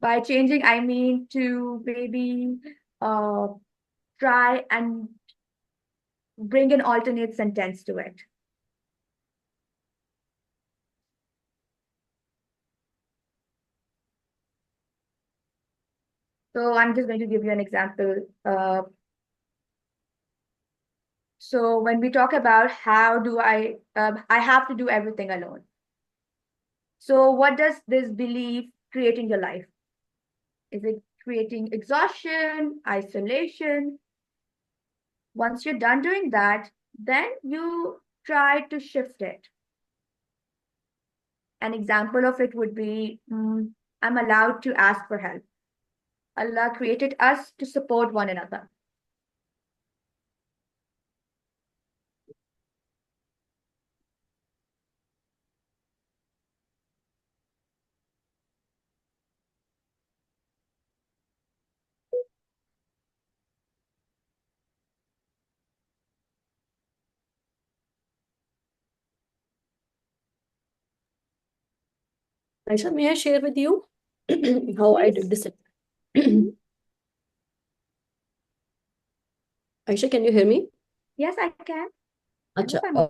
By changing I mean to maybe uh, try and bring an alternate sentence to it. So I'm just going to give you an example. So when we talk about how do I have to do everything alone. So what does this belief create in your life? Is it creating exhaustion, isolation? Once you're done doing that, then you try to shift it. An example of it would be, I'm allowed to ask for help. Allah created us to support one another. Aisha, may I share with you how I did Please. this? Aisha, can you hear me? Yes, I can. I अच्छा, hope I'm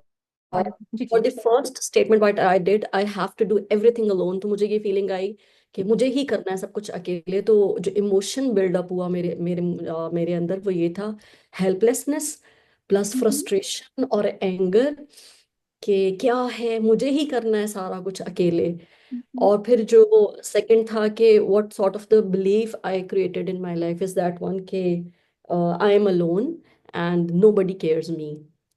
audible. जी for जी. the first statement what I did, I have to do everything alone. तो मुझे ये feeling आई कि मुझे ही करना है सब कुछ अकेले. तो जो इमोशन बिल्डअप हुआ मेरे मेरे मेरे अंदर वो ये था, हेल्पलेसनेस प्लस फ्रस्ट्रेशन और एंगर कि क्या है, मुझे ही करना है सारा कुछ अकेले. और फिर जो सेकंड था कि what sort of the belief I created in my life is that one के I am alone and nobody cares me.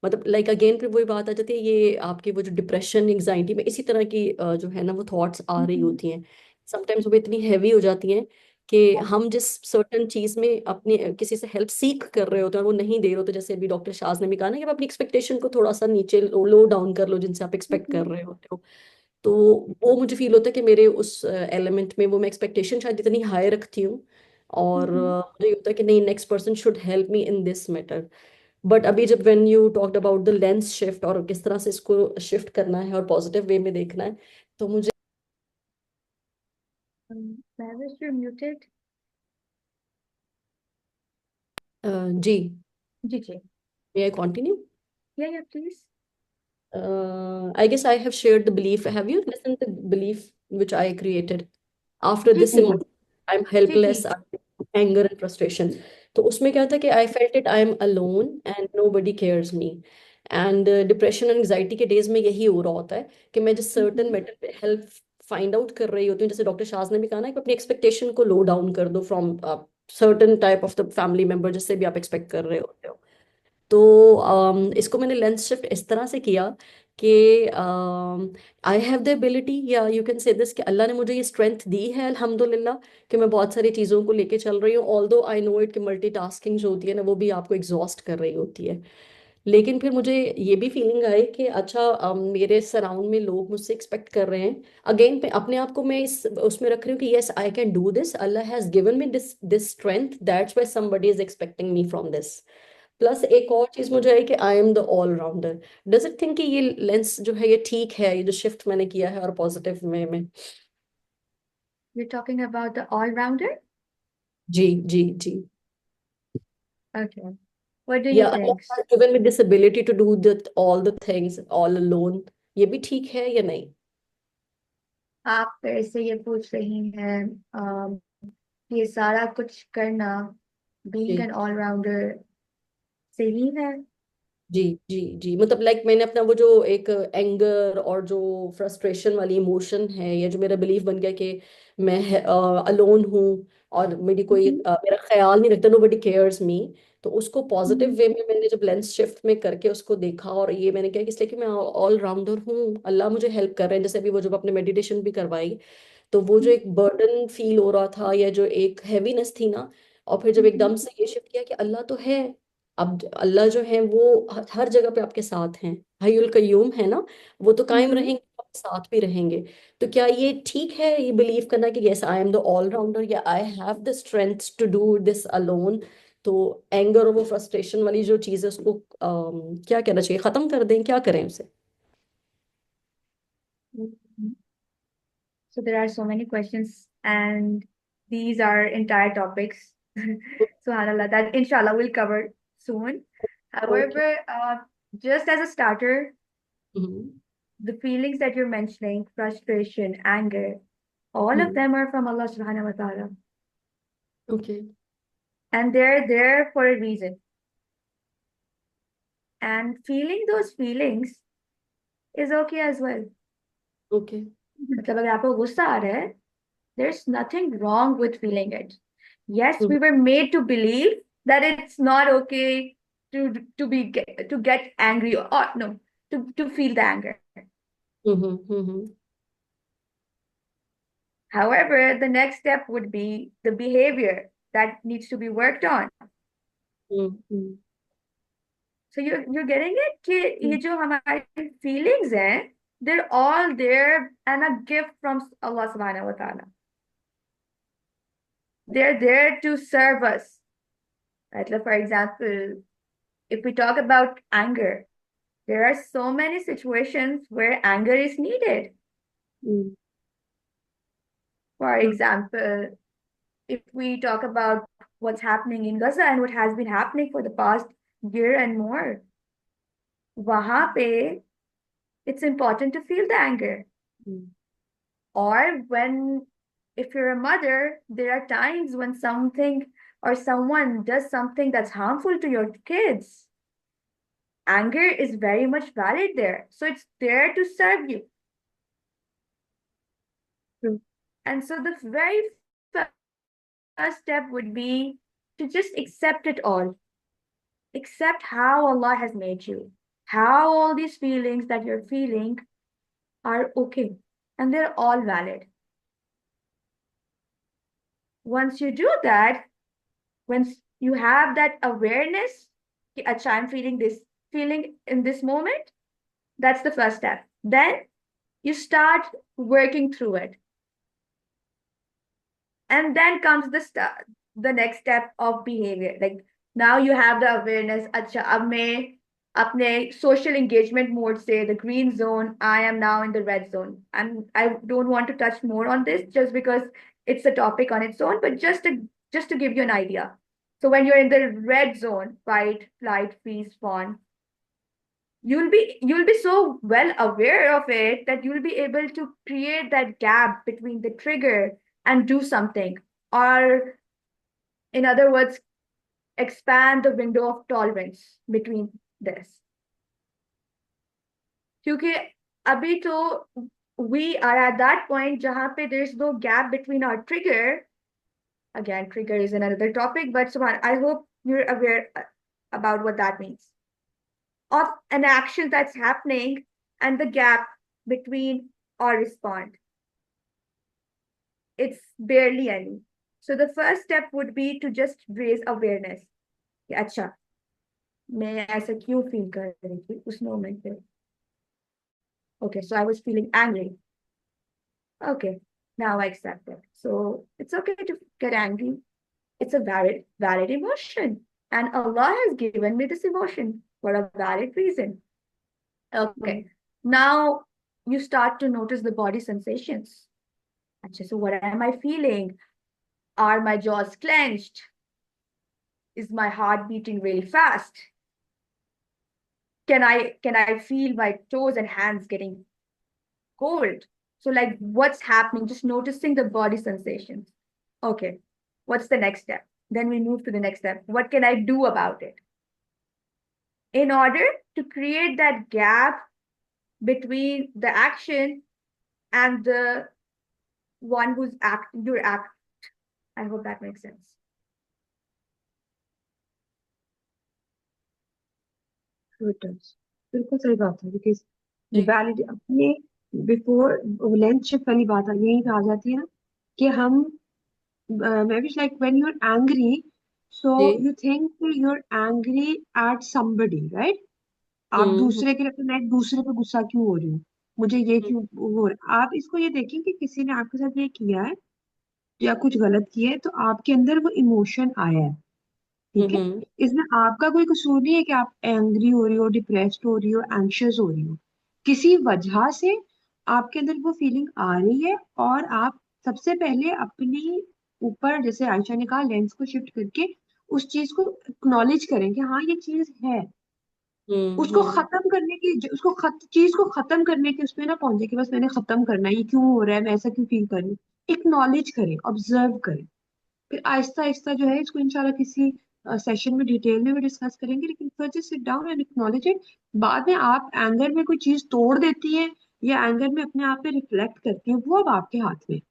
मतलब लाइक अगेन फिर वही बात आ जाती है, ये आपकी वो जो डिप्रेशन एंजाइटी में इसी तरह की जो है ना वो थॉट्स आ रही होती हैं. समटाइम्स वो इतनी हैवी हो जाती हैं कि हम जिस सर्टन चीज में अपनी किसी से हेल्प सीख कर रहे होते हैं और वो नहीं दे रहे होते, जैसे अभी डॉक्टर शाज ने भी कहा ना कि आप अपनी एक्सपेक्टेशन को थोड़ा सा नीचे लो डाउन कर लो जिनसे आप एक्सपेक्ट कर रहे होते हो. तो वो मुझे फील होता है कि मेरे उस एलिमेंट में वो मैं एक्सपेक्टेशन शायद इतनी हाई रखती हूँ और मुझे ये होता है कि नहीं, next person should help me in this matter. But अभी जब when you talked about the lens shift और किस तरह से इसको शिफ्ट करना है और पॉजिटिव वे में देखना है, तो मुझे Travis, you're muted. जी, जी जी. May I continue? Yeah, please. I guess I have shared the belief. Have you listened to the belief which I created after जी this जी. emotion? I'm जी जी. helpless, anger and frustration. तो उसमें क्या था कि I felt it, I am alone and nobody cares me. And depression and anxiety के डेज में यही हो रहा होता है कि मैं जिस सर्टन मैटर पे हेल्प फाइंड आउट कर रही होती हूँ, जैसे डॉक्टर शाज ने भी कहा ना कि अपनी एक्सपेक्टेशन को लो डाउन कर दो from certain type of the family member जिससे भी आप एक्सपेक्ट कर रहे होते हो. तो इसको मैंने लेंस शिफ्ट इस तरह से किया कि आई हैव द एबिलिटी, या यू कैन से दिस कि अल्लाह ने मुझे ये स्ट्रेंथ दी है अल्हम्दुलिल्लाह कि मैं बहुत सारी चीज़ों को लेके चल रही हूँ. ऑल्दो आई नो इट कि मल्टीटास्किंग जो होती है ना वो भी आपको एग्जॉस्ट कर रही होती है. लेकिन फिर मुझे ये भी फीलिंग आई कि अच्छा, मेरे सराउंड में लोग मुझसे एक्सपेक्ट कर रहे हैं. अगेन अपने आप को मैं इस उसमें रख रही हूँ कि yes I can do this, Allah has given me this this strength, that's why somebody is expecting me from this. Plus एक और चीज मुझे है कि I am the allrounder. Does it think कि ये लेंस जो है ये ठीक है, ये जो शिफ्ट मैंने किया है और पॉजिटिव में? You're talking about the all-rounder? जी जी जी। Okay. What do या you Allah think? has given me this ability to do all the things all alone, ये भी ठीक है या नहीं? आप फिर से ये पूछ रही हैं ये सारा कुछ करना being जी an all-rounder सही है? जी जी जी, मतलब लाइक मैंने अपना वो जो एक एंगर और जो फ्रस्ट्रेशन वाली इमोशन है, या जो मेरा बिलीफ बन गया कि मैं अलोन हूँ और मेरी कोई हम्म, मेरा ख्याल नहीं रखता, नोबडी केयर्स मी, तो उसको पॉजिटिव हम्म, वे में मैंने जब लेंस शिफ्ट में करके उसको देखा, और ये मैंने किया कि इसलिए कि मैं ऑल राउंडर हूँ, अल्लाह मुझे हेल्प कर रहे हैं। जैसे अभी वो जब आपने मेडिटेशन भी करवाई, तो वो जो हम्म, एक बर्डन फील हो रहा था या जो एक हैवीनेस थी ना, और फिर जब हम्म, एकदम से ये शिफ्ट किया कि अल्लाह तो है। अब अल्लाह जो है वो हर जगह पे आपके साथ हैं, हय्युल कय्यूम है ना, वो तो कायम हम्म, रहेंगे, आपके साथ भी रहेंगे। तो क्या ये ठीक है ये बिलीव करना कि yes I am the allrounder, या I have the strength to do this alone? तो एंगर और वो फ्रस्ट्रेशन वाली जो चीज़ है उसको क्या कहना चाहिए, खत्म कर दें, क्या करें उसे? हम्म। So there are so many questions, and these are entire topics. Subhanallah, that inshallah we'll cover soon. Okay. However, just as a starter, hmm the feelings that you're mentioning, frustration, anger, all of hmm them are from Allah subhanahu wa ta'ala. Okay And they're there for a reason. And feeling those feelings is okay as well. Okay मतलब अगर आपको गुस्सा आ रहा है, there's nothing wrong with feeling it. Yes, hmm we were made to believe that it's not okay to get angry, or no, to feel the anger. Hmm However, the next step would be the behavior that needs to be worked on. Hmm So you're getting it कि ये हम्म जो हमारी feelings हैं, they're all there and a gift from Allah subhanahu wa ta'ala. They're there to serve us. Right? Like for example, if we talk about anger, there are so many situations where anger is needed. Hmm For example, if we talk about what's happening in Gaza and what has been happening for the past year and more, वहां पे it's important to feel the anger. Hmm Or when, if you're a mother, there are times when something or someone does something that's harmful to your kids. Anger is very much valid there. So it's there to serve you. Hmm And so the very first step would be to just accept it all. Accept how Allah has made you, how all these feelings that you're feeling are okay, and they're all valid. Once you do that, once you have that awareness, कि अच्छा, I'm feeling this feeling in this moment, that's the first step. Then you start working through it. And then comes the next step of behavior. Like now you have the awareness, अच्छा, अब मैं अपने social engagement mode say the green zone, I am now in the red zone. I don't want to touch more on this just because it's a topic on its own, but just to give you an idea. So when you're in the red zone, fight, flight, freeze, fawn, you'll be so well aware of it that you'll be able to create that gap between the trigger and do something, or in other words, expand the window of tolerance between this. क्योंकि अभी तो we are at that point जहां पे there's no gap between our trigger. Again, trigger is another topic, but Subhan, I hope you're aware about what that means. Of an action that's happening and the gap between or respond. It's barely any. So the first step would be to just raise awareness. कि अच्छा, मैं ऐसा क्यों feel कर रही थी उस moment पे? Okay, so I was feeling angry. Okay, now I accept it. So it's okay to get angry. It's a valid emotion. and Allah has given me this emotion for a valid reason. Okay, now you start to notice the body sensations. Achha, so what am I feeling? Are my jaws clenched? Is my heart beating really fast? Can I feel my toes and hands getting cold? So like what's happening? Just noticing the body sensations. Okay, what's the next step? Then we move to the next step. What can I do about it? In order to create that gap between the action and the one who's your act. I hope that makes sense. It does. बिल्कुल सही बात है because ji valid अपने before length shift वाली बात यही पे आ जाती है ना कि हम maybe it's like when you're angry so ji you think you're angry at somebody, right? आप हम्म दूसरे के लिए मैं दूसरे पे गुस्सा क्यों हो रही हूँ, मुझे ये हम्म क्यों हो रहा है। आप इसको ये देखें कि किसी ने आपके साथ ये किया है या कुछ गलत किया है तो आपके अंदर वो इमोशन आया है, ठीक है। हम्म इसमें आपका कोई कसूर नहीं है कि आप एंग्री हो रही हो, डिप्रेस्ड हो रही हो, एंग्शियस हो रही हो, किसी वजह से आपके अंदर वो फीलिंग आ रही है। और आप सबसे पहले अपनी ऊपर, जैसे आयशा ने कहा, लेंस को शिफ्ट करके उस चीज को एक्नॉलेज करें कि हाँ ये चीज है। उसको हम्म खत्म करने की चीज को खत्म करने की उसमें ना पहुंचे कि बस मैंने खत्म करना है, ये क्यों हो रहा है, मैं ऐसा क्यों फील कर रही हूँ। एक्नॉलेज करें, ऑब्जर्व करें, फिर आहिस्ता आहिस्ता जो है इसको इंशाल्लाह किसी सेशन में डिटेल में भी डिस्कस करेंगे। लेकिन first just sit down and acknowledge it. बाद में आप एंगर में कोई चीज तोड़ देती हैं या एंगर में अपने आप पे रिफ्लेक्ट करती हैं, वो अब आपके हाथ में है।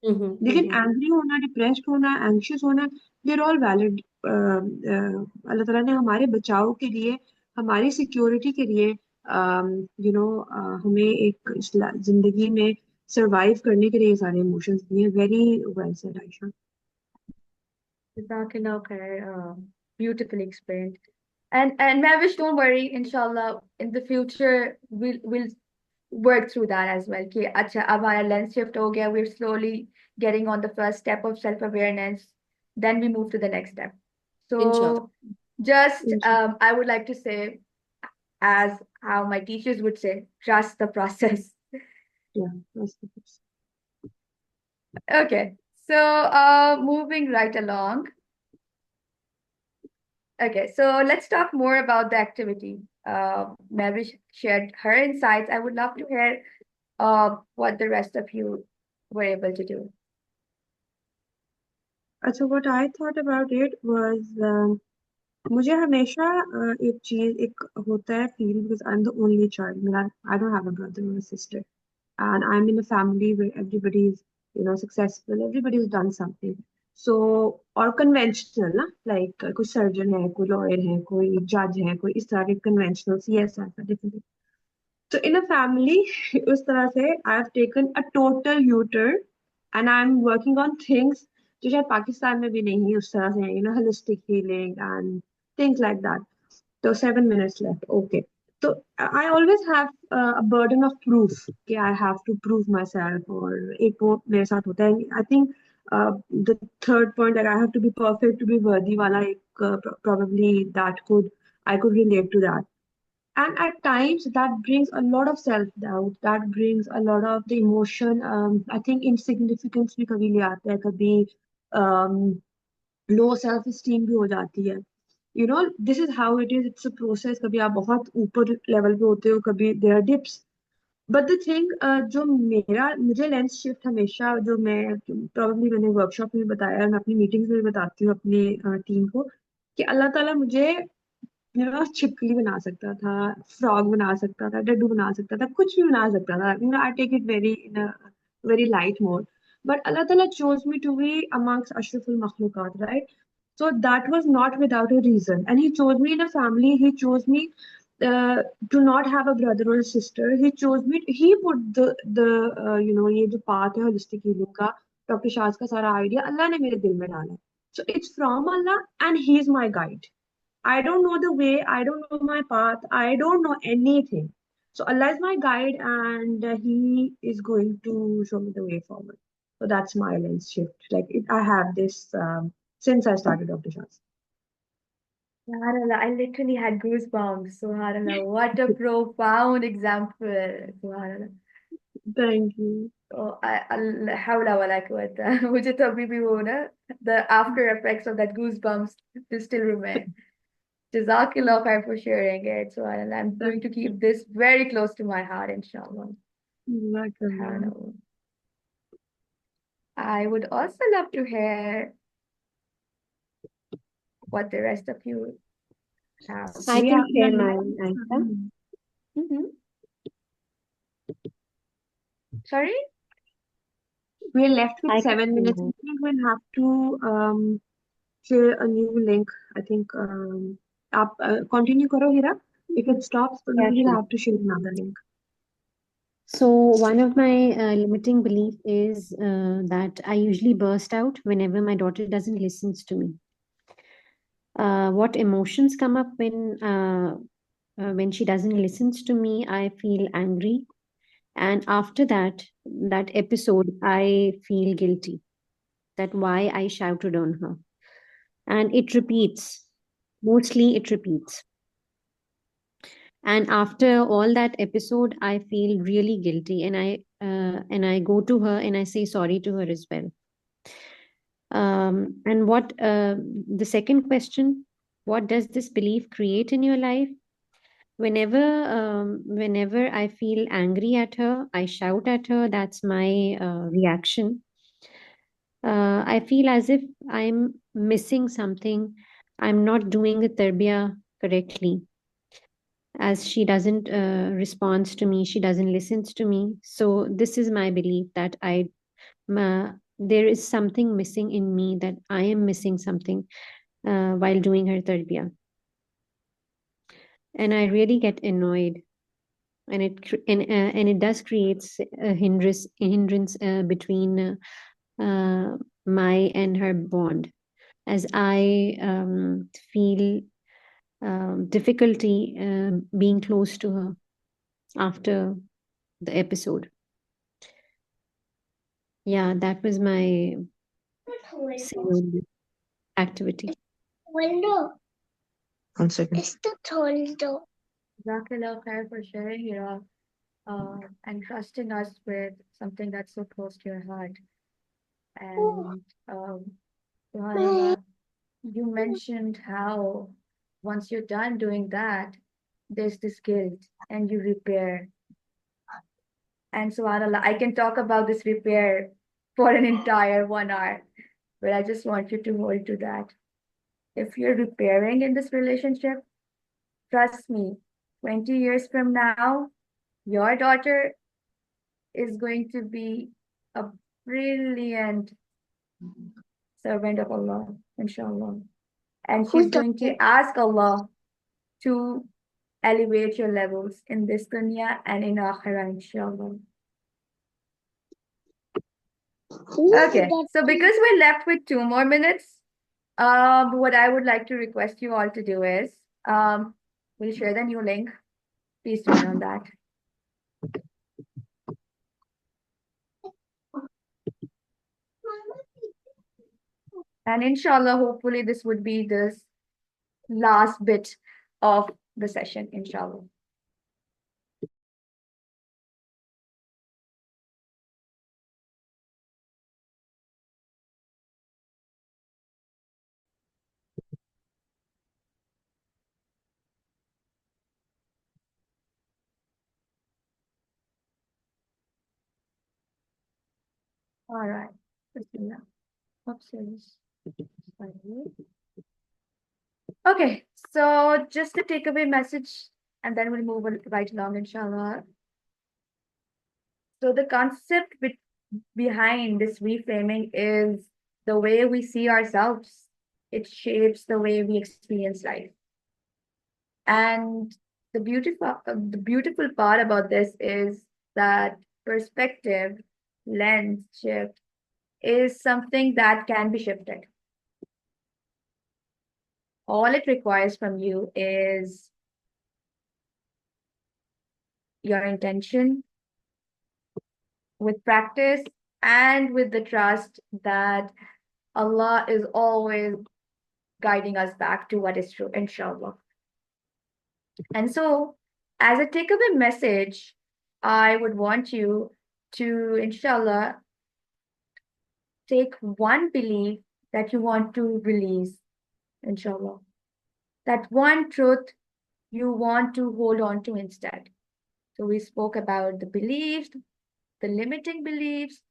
लेकिन हम्म एंग्री होना, डिप्रेस्ड होना, एंग्शियस होना, देर ऑल वैलिड। अल्लाह ताला ने हमारे बचाव के लिए, हमारी सिक्योरिटी के लिए हमें एक जिंदगी में सरवाइव करने के लिए ये सारे इमोशंस दिए। Very well said Ayesha. Jazakallah khair. Beautifully explained. And Mavish, don't worry. Inshallah, in the future we'll work through that as well. कि अच्छा अब हमारा lens shift हो गया. We're slowly getting on the first step of self-awareness. Then we move to the next step. इंशाल्लाह So just इंशाल्लाह। I would like to say, as how my teachers would say, trust the process. Yeah, that's the best. Okay. So moving right along. Okay, so let's talk more about the activity. Mary shared her insights. I would love to hear what the rest of you were able to do. अच्छा, what I thought about it was मुझे हमेशा एक चीज एक होता है feel, because I'm the only child, मेरा I don't have a brother or a sister, and I'm in a family where everybody is successful, everybody's done something. So और conventional ना, like कोई surgeon है, कोई lawyer है, कोई judge है, कोई इस तरह के conventional CS ऐसा different। So in a family उस तरह से I have taken a total U-turn and I'm working on things जो शायद पाकिस्तान में भी नहीं है उस तरह से, holistic healing and things like that. So 7 minutes left. Okay. So I always have a burden of proof कि I have to prove myself, और एक वो मेरे साथ होता है। I think the third point, that I have to be perfect to be worthy वाला एक probably I could relate to that. And at times that brings a lot of self-doubt, that brings a lot of the emotion, I think insignificance भी कभी ले आता है, कभी um, low self-esteem भी हो जाती है। This is how it is, it's a process। कभी आप बहुत ऊपर लेवल पे होते हो, कभी there are dips। But the thing जो मुझे लेंस शिफ्ट हमेशा, जो मैं प्रॉब्लली मैंने वर्कशॉप में बताया, मैं अपनी मीटिंग्स में भी बताती हूँ अपनी टीम को, कि अल्लाह ताला मुझे छिपकली बना सकता था, फ्रॉग बना सकता था, डड्डू बना सकता था, कुछ भी बना सकता था। I take it very in a very light mode, but अल्लाह ताला chose me to be amongst ashraful makhluqat, right? So that was not without a reason, and he chose me in a family. He chose me uh, to not have a brother or a sister. He chose me, he put the ये जो path है holistic healing का, doctor Shaz का सारा idea अल्लाह ने मेरे दिल में डाला है। So it's from Allah and he is my guide. I don't know the way, I don't know my path, I don't know anything. So Allah is my guide and He is going to show me the way forward. So that's my lens shift. I have this since I started Dr. Shah's. SubhanAllah, I literally had goosebumps. SubhanAllah, what a profound example. SubhanAllah. Thank you. Oh, لا حول ولا قوة मुझे तो अभी भी वो ना the after effects of that goosebumps still remain. Jazakallah khair for sharing it. So I'm going to keep this very close to my heart, inshallah. Jazakallah. SubhanAllah. I would also love to hear what the rest of you have. I We can are share left mine, with Aisha. 7 minutes. Mhm. Sorry? We're left with I can 7 minutes. share I mine. think we'll have to share a new link. I think आप continue करो Hira. If it stops, then Yeah, we'll sure. have to share another link. So one of my limiting belief is that I usually burst out whenever my daughter doesn't listen to me. What emotions come up when she doesn't listen to me? I feel angry, and after that episode, I feel guilty that why I shouted on her, and it repeats. Mostly, it repeats. And after all that episode, I feel really guilty, and I go to her and I say sorry to her as well. And what the second question, what does this belief create in your life? Whenever I feel angry at her, I shout at her. That's my reaction. I feel as if I'm missing something. I'm not doing the tarbiyah correctly, as she doesn't respond to me, she doesn't listen to me. So this is my belief that there is something missing in me, that I am missing something while doing her tarbiyah. And I really get annoyed, and it does creates a hindrance between my and her bond, as I feel difficulty being close to her after the episode. Yeah, that was my say on this activity. One second. Jazakallah khair for sharing, Hira, and trusting us with something that's so close to your heart. And SubhanAllah, you mentioned how once you're done doing that, there's this guilt and you repair. And SubhanAllah, I can talk about this repair for an entire 1 hour, but I just want you to hold to that. If you're repairing in this relationship, trust me, 20 years from now, your daughter is going to be a brilliant servant of Allah, inshallah. And she's going to ask Allah to elevate your levels in this dunya and in akhirah, inshallah. Okay, so because we're left with 2 more minutes, what I would like to request you all to do is, we'll share the new link. Please join on that. And inshallah, hopefully this would be this last bit of the session, inshallah. All right. Bismillah. Oops, sorry. Okay, so just the takeaway message, and then we'll move right along, inshallah. So the concept behind this reframing is the way we see ourselves. It shapes the way we experience life. And the beautiful part about this is that perspective, lens shift is something that can be shifted. All it requires from you is your intention, with practice, and with the trust that Allah is always guiding us back to what is true, inshallah. And so, as a takeaway message, I would want you to, inshallah, take one belief that you want to release, inshallah. That one truth you want to hold on to instead. So we spoke about the beliefs, the limiting beliefs,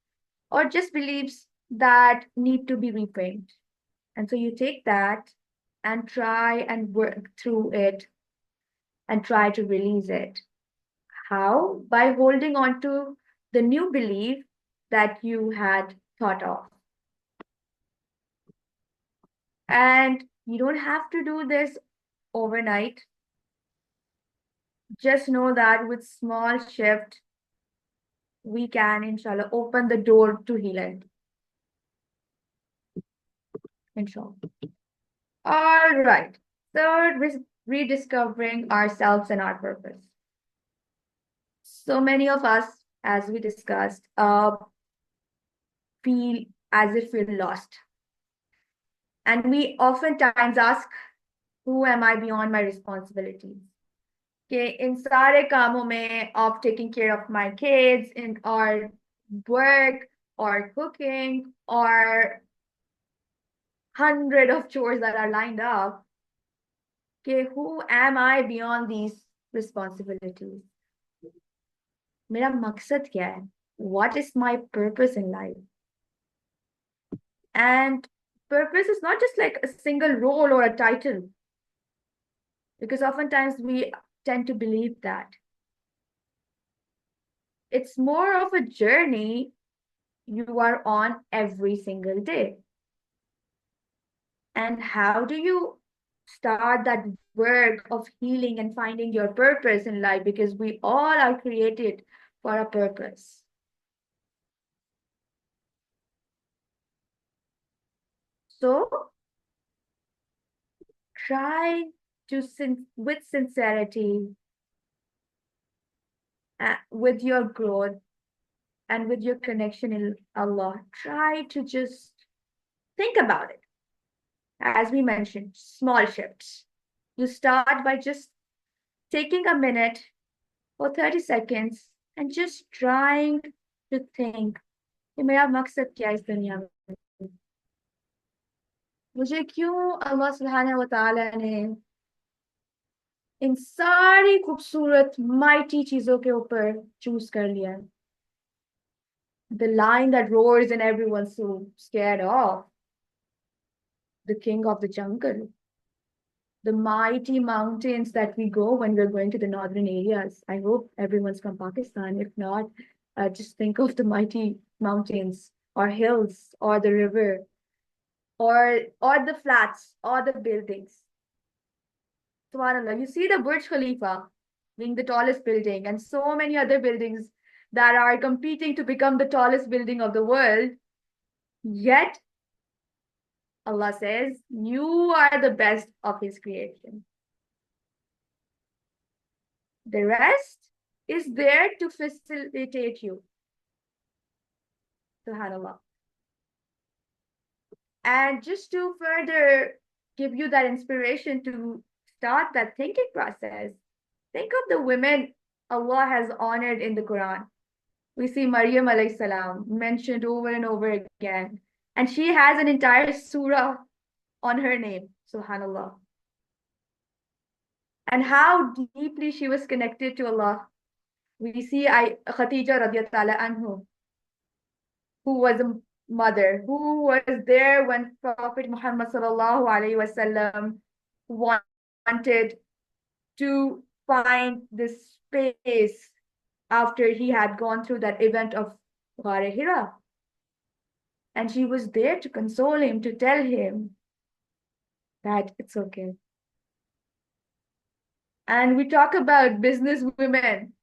or just beliefs that need to be reframed. And so you take that and try and work through it and try to release it. How? By holding on to the new belief that you had thought of. And you don't have to do this overnight. Just know that with small shift, we can, inshallah, open the door to healing. Inshallah. All right. Third, rediscovering ourselves and our purpose. So many of us, as we discussed, feel as if we're lost. And we oftentimes ask, who am I beyond my responsibilities? Okay, in sare kaamon mein of taking care of my kids, in our work or cooking or 100 of chores that are lined up, okay, who am I beyond these responsibilities? Mera maqsad kya hai? What is my purpose in life? And purpose is not just like a single role or a title, because oftentimes we tend to believe that. It's more of a journey you are on every single day. And how do you start that work of healing and finding your purpose in life? Because we all are created for a purpose. So try to, with sincerity, with your growth and with your connection in Allah, try to just think about it. As we mentioned, small shifts. You start by just taking a minute or 30 seconds and just trying to think, कि मेरा मकसद क्या है इस दुनिया में? मुझे क्यों अल्लाह सुब्हानहू व तआला ने इन सारी खूबसूरत माइटी चीजों के ऊपर चूज कर लिया? The lion that roars and everyone's so scared of, the king of the jungle, the mighty mountains that we go when we're going to the northern areas. I hope everyone's from Pakistan. If not, just think of the mighty mountains or hills or the river or the flats or the buildings. Subhanallah, you see the Burj Khalifa being the tallest building and so many other buildings that are competing to become the tallest building of the world. Yet, Allah says, you are the best of His creation. The rest is there to facilitate you. SubhanAllah. And just to further give you that inspiration to start that thinking process, think of the women Allah has honored in the Quran. We see Maryam alayhi salam mentioned over and over again. And she has an entire surah on her name, subhanallah. And how deeply she was connected to Allah. We see Khadija radiyallahu anhu, who was a mother, who was there when Prophet Muhammad sallallahu alaihi wasallam wanted to find this space after he had gone through that event of Ghar Hira. And she was there to console him, to tell him that it's okay. And we talk about business women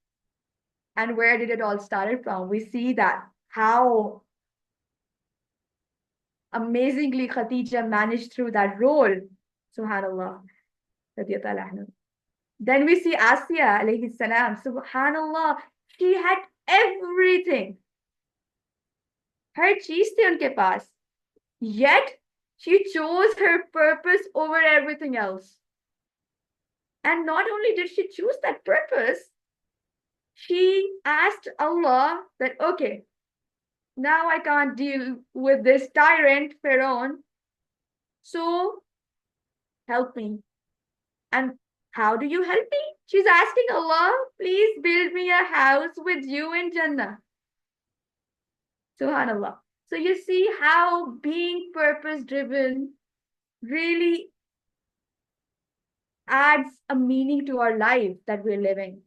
and where did it all started from. We see that how amazingly Khadija managed through that role. Subhanallah. Then we see Asiya alayhi salam. Subhanallah. She had everything. हर चीज थी उनके पास. Yet She chose her purpose over everything else. And not only did she choose that purpose, she asked Allah that, okay, now I can't deal with this tyrant, Pharaoh, so help me. And how do you help me? She's asking Allah, please build me a house with you in Jannah. Subhanallah. So you see how being purpose driven really adds a meaning to our life that we're living.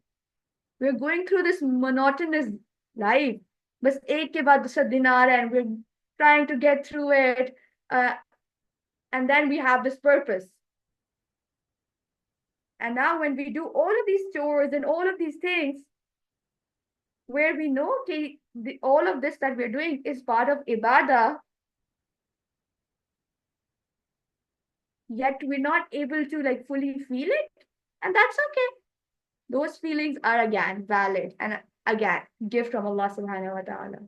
We're going through this monotonous life. Bas ek ke baad dusra din aa raha hai and we're trying to get through it. And then we have this purpose. And now when we do all of these chores and all of these things, where we know all of this that we're doing is part of ibadah, yet we're not able to like fully feel it. And that's okay. Those feelings are again valid and again gift from Allah subhanahu wa ta'ala.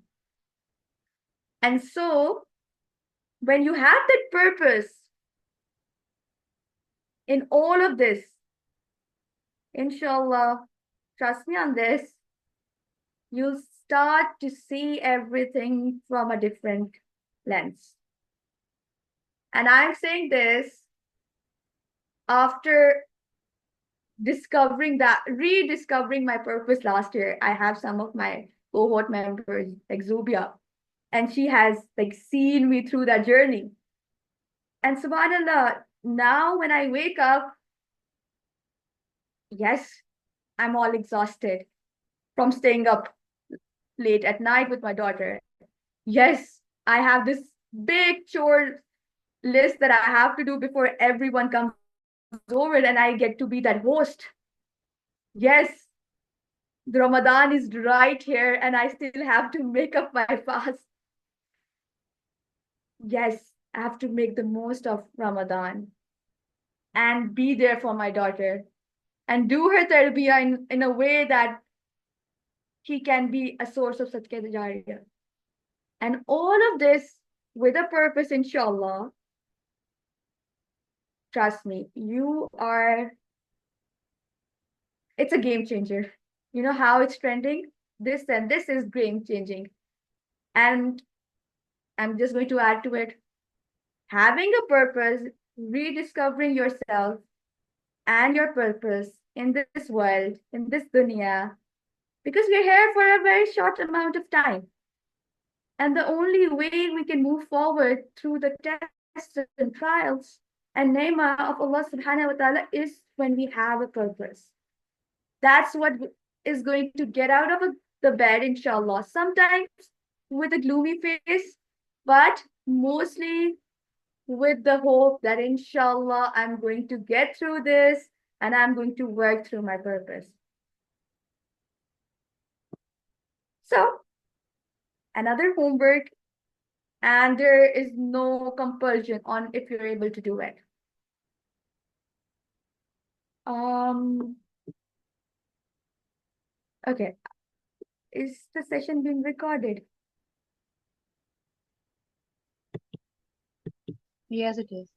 And so when you have that purpose in all of this, inshallah, trust me on this, you'll start to see everything from a different lens. And I'm saying this after rediscovering my purpose last year. I have some of my cohort members, like Zubia, and she has like seen me through that journey. And subhanallah, now when I wake up, yes, I'm all exhausted from staying up late at night with my daughter. Yes, I have this big chore list that I have to do before everyone comes over and I get to be that host. Yes, the Ramadan is right here and I still have to make up my fast. Yes, I have to make the most of Ramadan and be there for my daughter and do her tarbiyah in a way that she can be a source of sadaqah jariyah. And all of this with a purpose, inshallah. Trust me, it's a game changer. You know how it's trending? This is game changing. And I'm just going to add to it. Having a purpose, rediscovering yourself and your purpose in this world, in this dunya, because we're here for a very short amount of time. And the only way we can move forward through the tests and trials and ni'mah of Allah subhanahu wa ta'ala is when we have a purpose. That's what is going to get out of the bed, inshallah. Sometimes with a gloomy face, but mostly with the hope that inshallah I'm going to get through this and I'm going to work through my purpose. So, another homework, and there is no compulsion on if you're able to do it. Okay. Is the session being recorded? Yes, it is.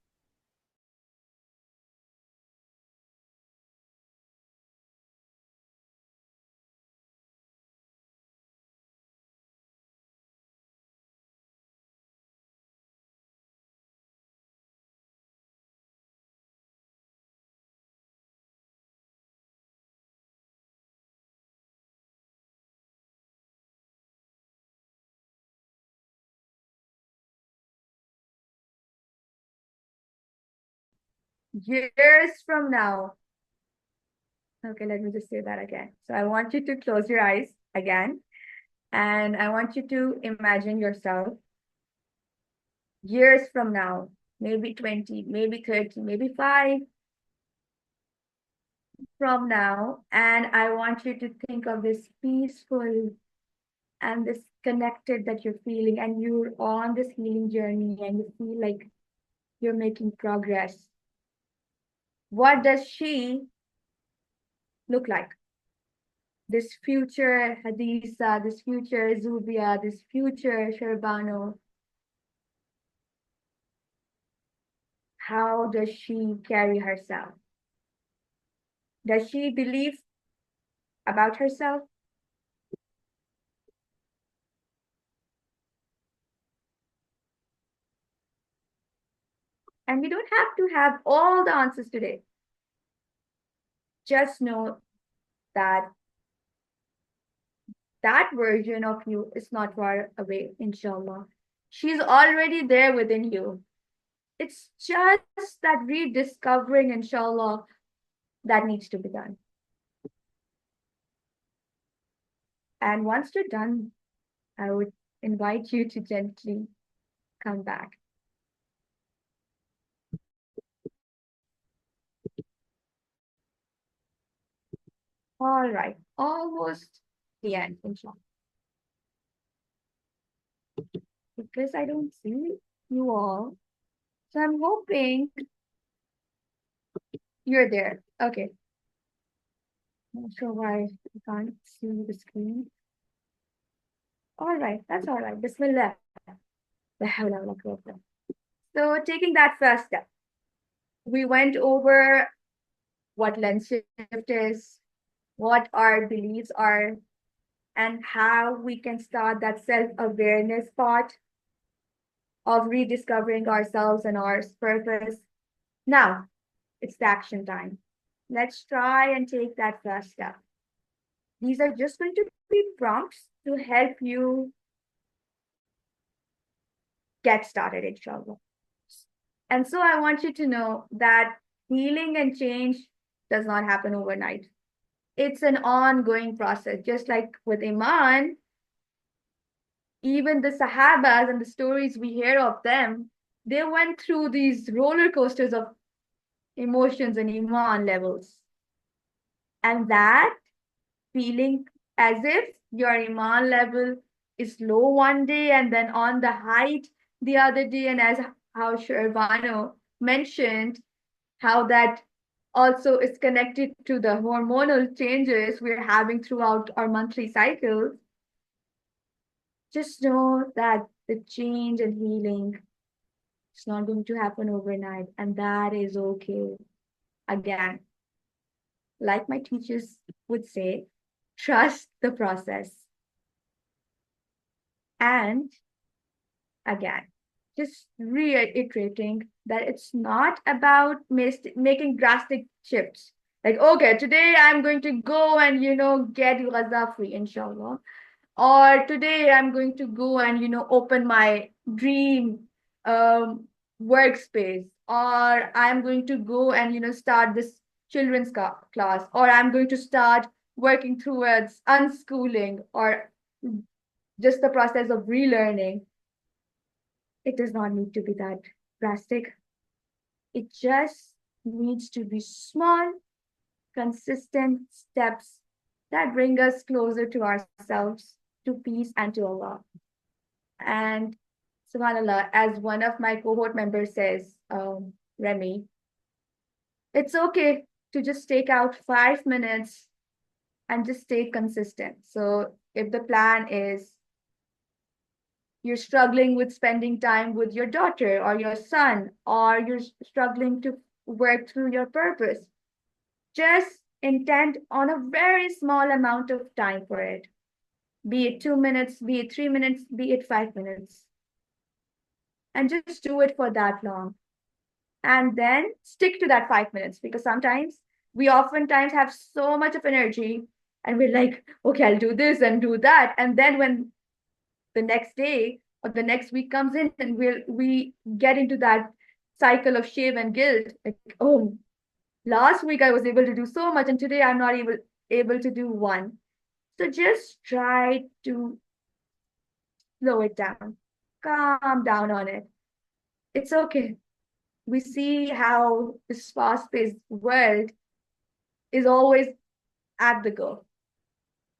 Years from now. Okay, let me just say that again. So I want you to close your eyes again, and I want you to imagine yourself years from now, maybe 20, maybe 30, maybe 5 from now, and I want you to think of this peaceful and this connected that you're feeling, and you're on this healing journey and you feel like you're making progress. What does she look like? This future Hadisa, this future Zubia, this future Shahbano. how does she carry herself? Does she believe about herself? And we don't have to have all the answers today. Just know that that version of you is not far away, inshallah. She's already there within you. It's just that rediscovering, inshallah, that needs to be done. And once you're done, I would invite you to gently come back. All right, almost the end, inshallah. Because I don't see you all. So I'm hoping you're there. Okay. Not sure why I can't see the screen. All right, that's all right. Bismillah. So taking that first step, we went over what lens shift is, what our beliefs are, and how we can start that self-awareness part of rediscovering ourselves and our purpose. Now, it's the action time. Let's try and take that first step. These are just going to be prompts to help you get started, inshallah. And so I want you to know that healing and change does not happen overnight. It's an ongoing process, just like with Iman. Even the Sahabas and the stories we hear of them, they went through these roller coasters of emotions and Iman levels. And that feeling as if your Iman level is low one day and then on the height the other day, and as how Shahbano mentioned, how that also is connected to the hormonal changes we're having throughout our monthly cycles. Just know that the change and healing is not going to happen overnight, and that is okay. Again, like my teachers would say, trust the process. And again, just reiterating that it's not about making drastic shifts. Like, okay, today I'm going to go and, get Gaza free, inshallah. Or today I'm going to go and, open my dream workspace. Or I'm going to go and, start this children's class. Or I'm going to start working towards unschooling or just the process of relearning. It does not need to be that drastic. It just needs to be small, consistent steps that bring us closer to ourselves, to peace, and to Allah. And subhanAllah, as one of my cohort members says, Remy, it's okay to just take out 5 minutes and just stay consistent. So if the plan is you're struggling with spending time with your daughter or your son, or you're struggling to work through your purpose, just intend on a very small amount of time for it. Be it 2 minutes, be it 3 minutes, be it 5 minutes. And just do it for that long. And then stick to that 5 minutes, because sometimes we oftentimes have so much of energy and we're like, okay, I'll do this and do that. And then when the next day or the next week comes in and we get into that cycle of shame and guilt, like, oh, last week I was able to do so much and today I'm not able to do one. So just try to slow it down, calm down on it. It's okay. We see how this fast-paced world is always at the go.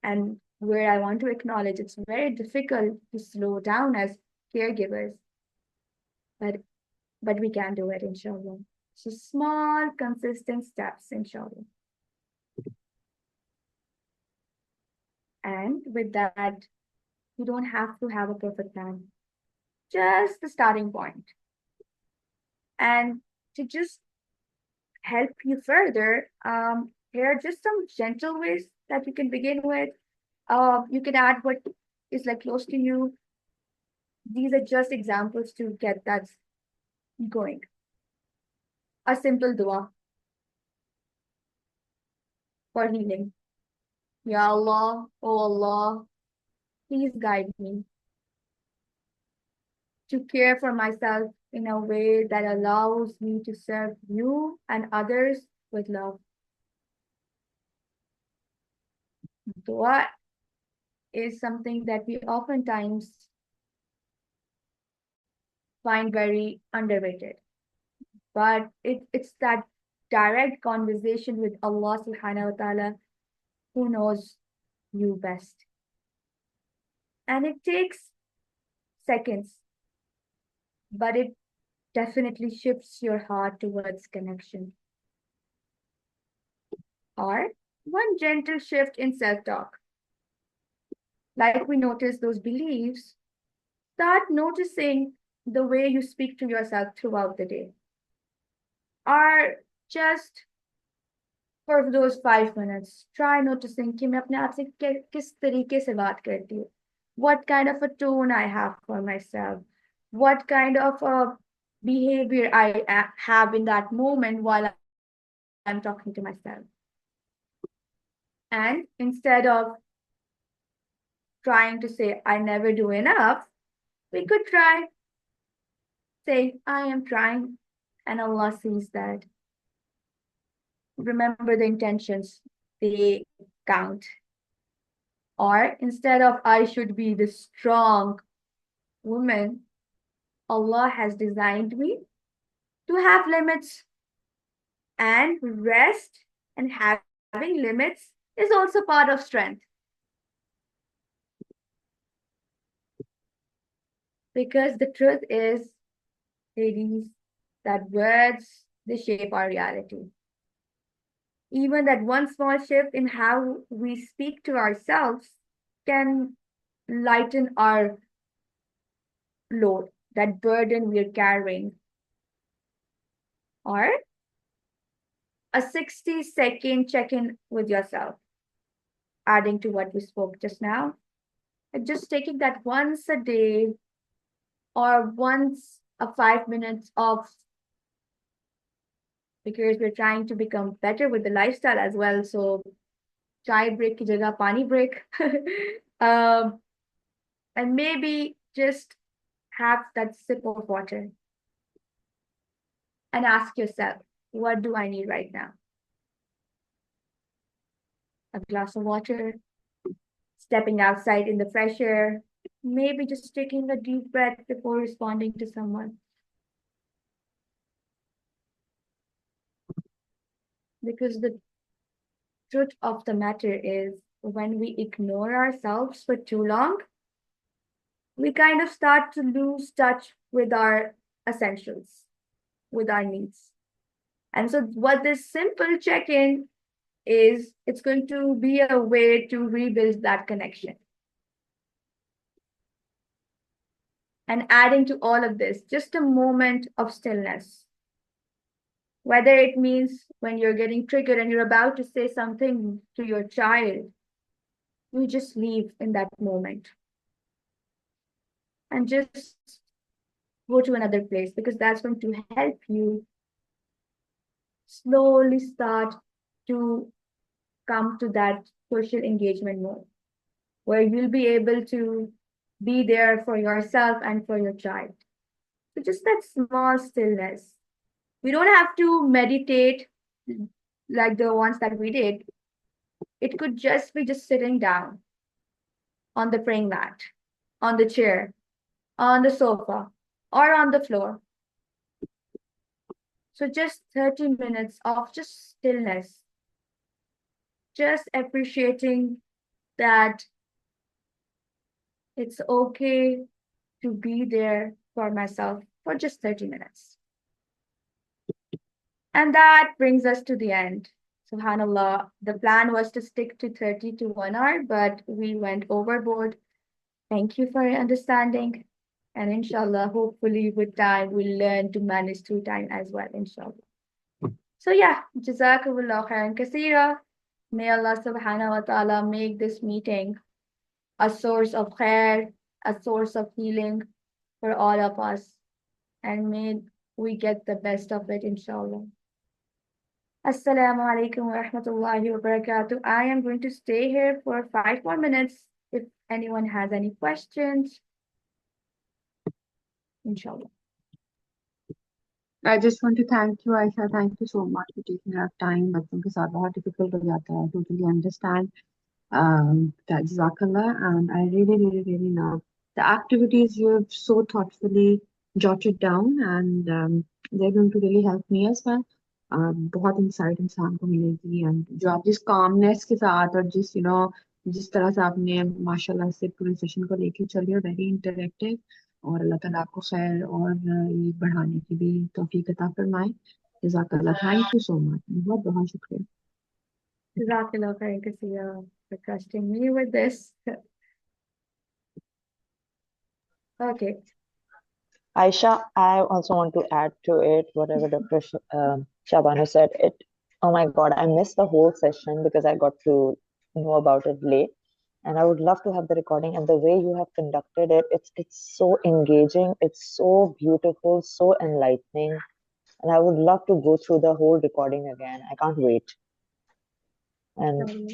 And where I want to acknowledge it's very difficult to slow down as caregivers, but we can do it, inshallah. So small, consistent steps, inshallah. And with that, you don't have to have a perfect plan, just the starting point. And to just help you further, here are just some gentle ways that you can begin with. You can add what is like close to you. These are just examples to get that going. A simple dua for healing. Ya Allah, oh Allah, please guide me to care for myself in a way that allows me to serve you and others with love. Dua is something that we oftentimes find very underrated. But it's that direct conversation with Allah subhanahu wa ta'ala who knows you best. And it takes seconds, but it definitely shifts your heart towards connection. Or one gentle shift in self-talk. Like we notice those beliefs, start noticing the way you speak to yourself throughout the day. Or just for those 5 minutes, try noticing कि मैं अपने आप से किस तरीके से बात करती हूँ. What kind of a tone I have for myself. What kind of a behavior I have in that moment while I'm talking to myself. And instead of trying to say, I never do enough, we could try say, I am trying, and Allah sees that. Remember the intentions, they count. Or instead of I should be the strong woman, Allah has designed me to have limits. And rest and having limits is also part of strength. Because the truth is, ladies, that words, they shape our reality. Even that one small shift in how we speak to ourselves can lighten our load, that burden we're carrying. Or a 60-second check-in with yourself, adding to what we spoke just now. And just taking that once a day or once a 5 minutes of, because we're trying to become better with the lifestyle as well. So chai break ki jagah pani break. And maybe just have that sip of water and ask yourself, what do I need right now? A glass of water, stepping outside in the fresh air, maybe just taking a deep breath before responding to someone. Because the truth of the matter is, when we ignore ourselves for too long, we kind of start to lose touch with our essentials, with our needs. And so what this simple check-in is, it's going to be a way to rebuild that connection. And adding to all of this, just a moment of stillness. Whether it means when you're getting triggered and you're about to say something to your child, you just leave in that moment. And just go to another place, because that's going to help you slowly start to come to that social engagement mode, where you'll be able to be there for yourself and for your child. So just that small stillness. We don't have to meditate like the ones that we did. It could just be just sitting down on the praying mat, on the chair, on the sofa, or on the floor. So just 30 minutes of just stillness, just appreciating that it's okay to be there for myself for just 30 minutes. And that brings us to the end. SubhanAllah, the plan was to stick to 30 to 1 hour, but we went overboard. Thank you for your understanding. And inshallah, hopefully with time, we'll learn to manage through time as well, inshallah. So yeah, Jazakumullah khairan kaseera. May Allah subhanahu wa ta'ala make this meeting a source of khair, a source of healing for all of us. And may we get the best of it, inshallah. Assalamu alaikum wa rahmatullahi wa barakatuh. I am going to stay here for 5 more minutes if anyone has any questions. Inshallah. I just want to thank you, Aisha. Thank you so much for taking our time. बच्चों के साथ बहुत difficult हो जाता है. I totally understand. That Jazakallah, and I really, really, really love the activities you've so thoughtfully jotted down, and they're going to really help me as well. बहुत insight इंसान को मिलेगी, and जो आप जिस calmness के साथ और जिस जिस तरह से आपने माशाल्लाह से पूरे सेशन को लेके चलिए, वेरी इंटरेक्टिव, और अल्लाह ताला आपको खैर और ये बढ़ाने की भी तौफीक अता फरमाए. जज़ाकल्लाह, थैंक यू सो मच, बहुत बहुत शुक्रिया. Jazakallah khairan kaseera for trusting me with this. Okay. Aisha, I also want to add to it whatever Dr. Shahbano said. Oh my God, I missed the whole session because I got to know about it late. And I would love to have the recording. And the way you have conducted it, it's so engaging, it's so beautiful, so enlightening. And I would love to go through the whole recording again. I can't wait. And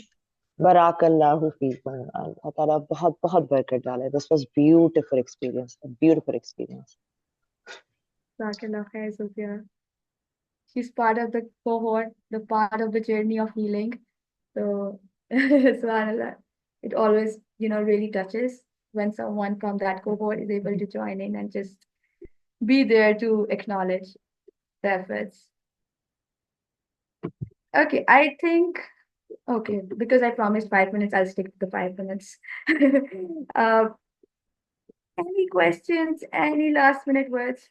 Barakallahu feekum. Allah Ta'ala bahut bahut barakat dale. This was beautiful experience, a beautiful experience. Jazakallah khair, Sophia. She's part of the cohort, the part of the journey of healing. So, subhanallah, it always, really touches when someone from that cohort is able to join in and just be there to acknowledge the efforts. Okay, I think, okay, because I promised 5 minutes, I'll stick to the 5 minutes. Any questions? Any last minute words?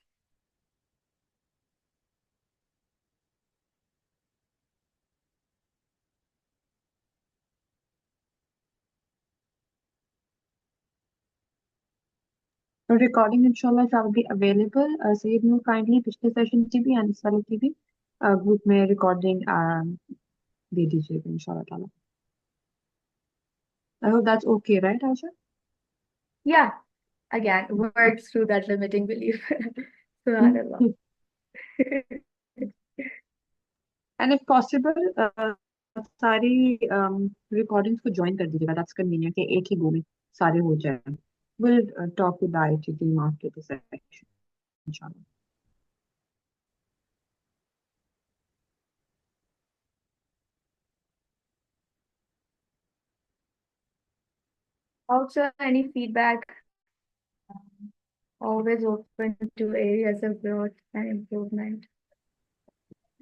तो recording इंशाल्लाह shall be available. Sayyid Noor kindly पिछले session की भी and इस वाले की भी group में रिकॉर्डिंग दे दीजिएगा इंशाल्लाह ताला. I hope that's okay, right, Aisha? Yeah, again, work through that limiting belief. Subhanallah. And if possible, सारी recordings को join कर दीजिएगा. That's convenient कि एक ही गो में सारे हो जाए. We'll talk with the IT team after the session, inshallah. Also, any feedback, always open to areas of growth and improvement.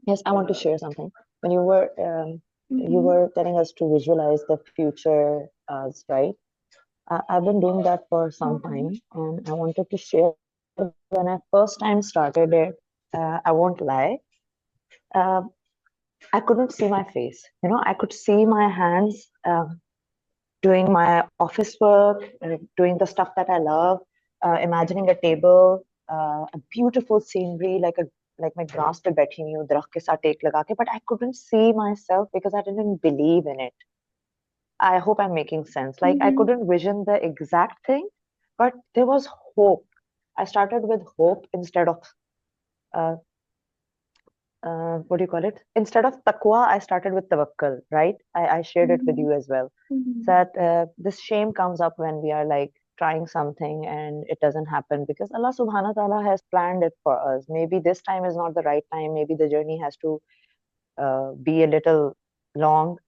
Yes, I want to share something. When you were telling us to visualize the future us, right? I've been doing that for some time, and I wanted to share when I first time started it. I won't lie. I couldn't see my face. I could see my hands doing my office work, doing the stuff that I love, imagining a table, a beautiful scenery, like मैं grass पे बैठी हुई हूँ दरख्त के साथ take लगा के, but I couldn't see myself because I didn't believe in it. I hope I'm making sense. Like I couldn't vision the exact thing, but there was hope. I started with hope instead of what do you call it? Instead of taqwa, I started with tawakkul, right? I shared it with you as well. That this shame comes up when we are like trying something and it doesn't happen because Allah subhanahu wa ta'ala has planned it for us. Maybe this time is not the right time. Maybe the journey has to be a little long.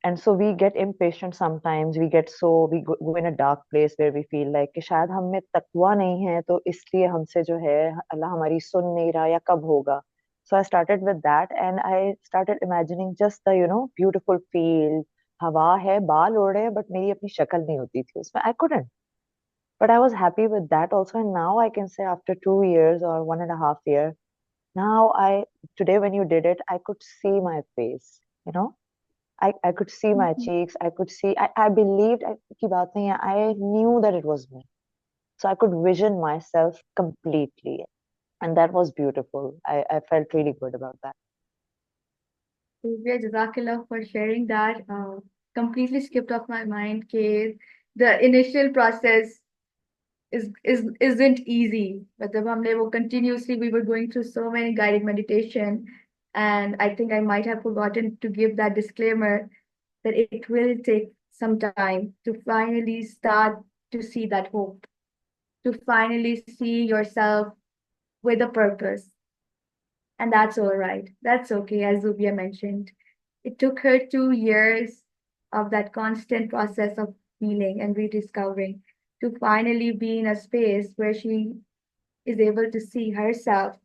And so we get impatient sometimes. We go in a dark place where we feel like कि शायद हम में तकवा नहीं है तो इसलिए हमसे जो है अल्लाह हमारी सुन नहीं रहा या कब होगा. So I started with that and I started imagining just the beautiful field. हवा है, बाल उड़ रहे हैं, but मेरी अपनी शक्ल नहीं होती थी उसमें. I couldn't. But I was happy with that also. And now I can say after 2 years or 1.5 years, today when you did it, I could see my face, I could see my cheeks. I could see, I believed, की बात नहीं है, I knew that it was me. So I could vision myself completely. And that was beautiful. I felt really good about that. Divya, Jazakallah for sharing that. Completely skipped off my mind. Ke the initial process isn't easy. But the हमने वो continuously we were going through so many guided meditation, and I think I might have forgotten to give that disclaimer that it will take some time to finally start to see that hope, to finally see yourself with a purpose. And that's all right. That's okay, as Zubia mentioned. It took her 2 years of that constant process of healing and rediscovering to finally be in a space where she is able to see herself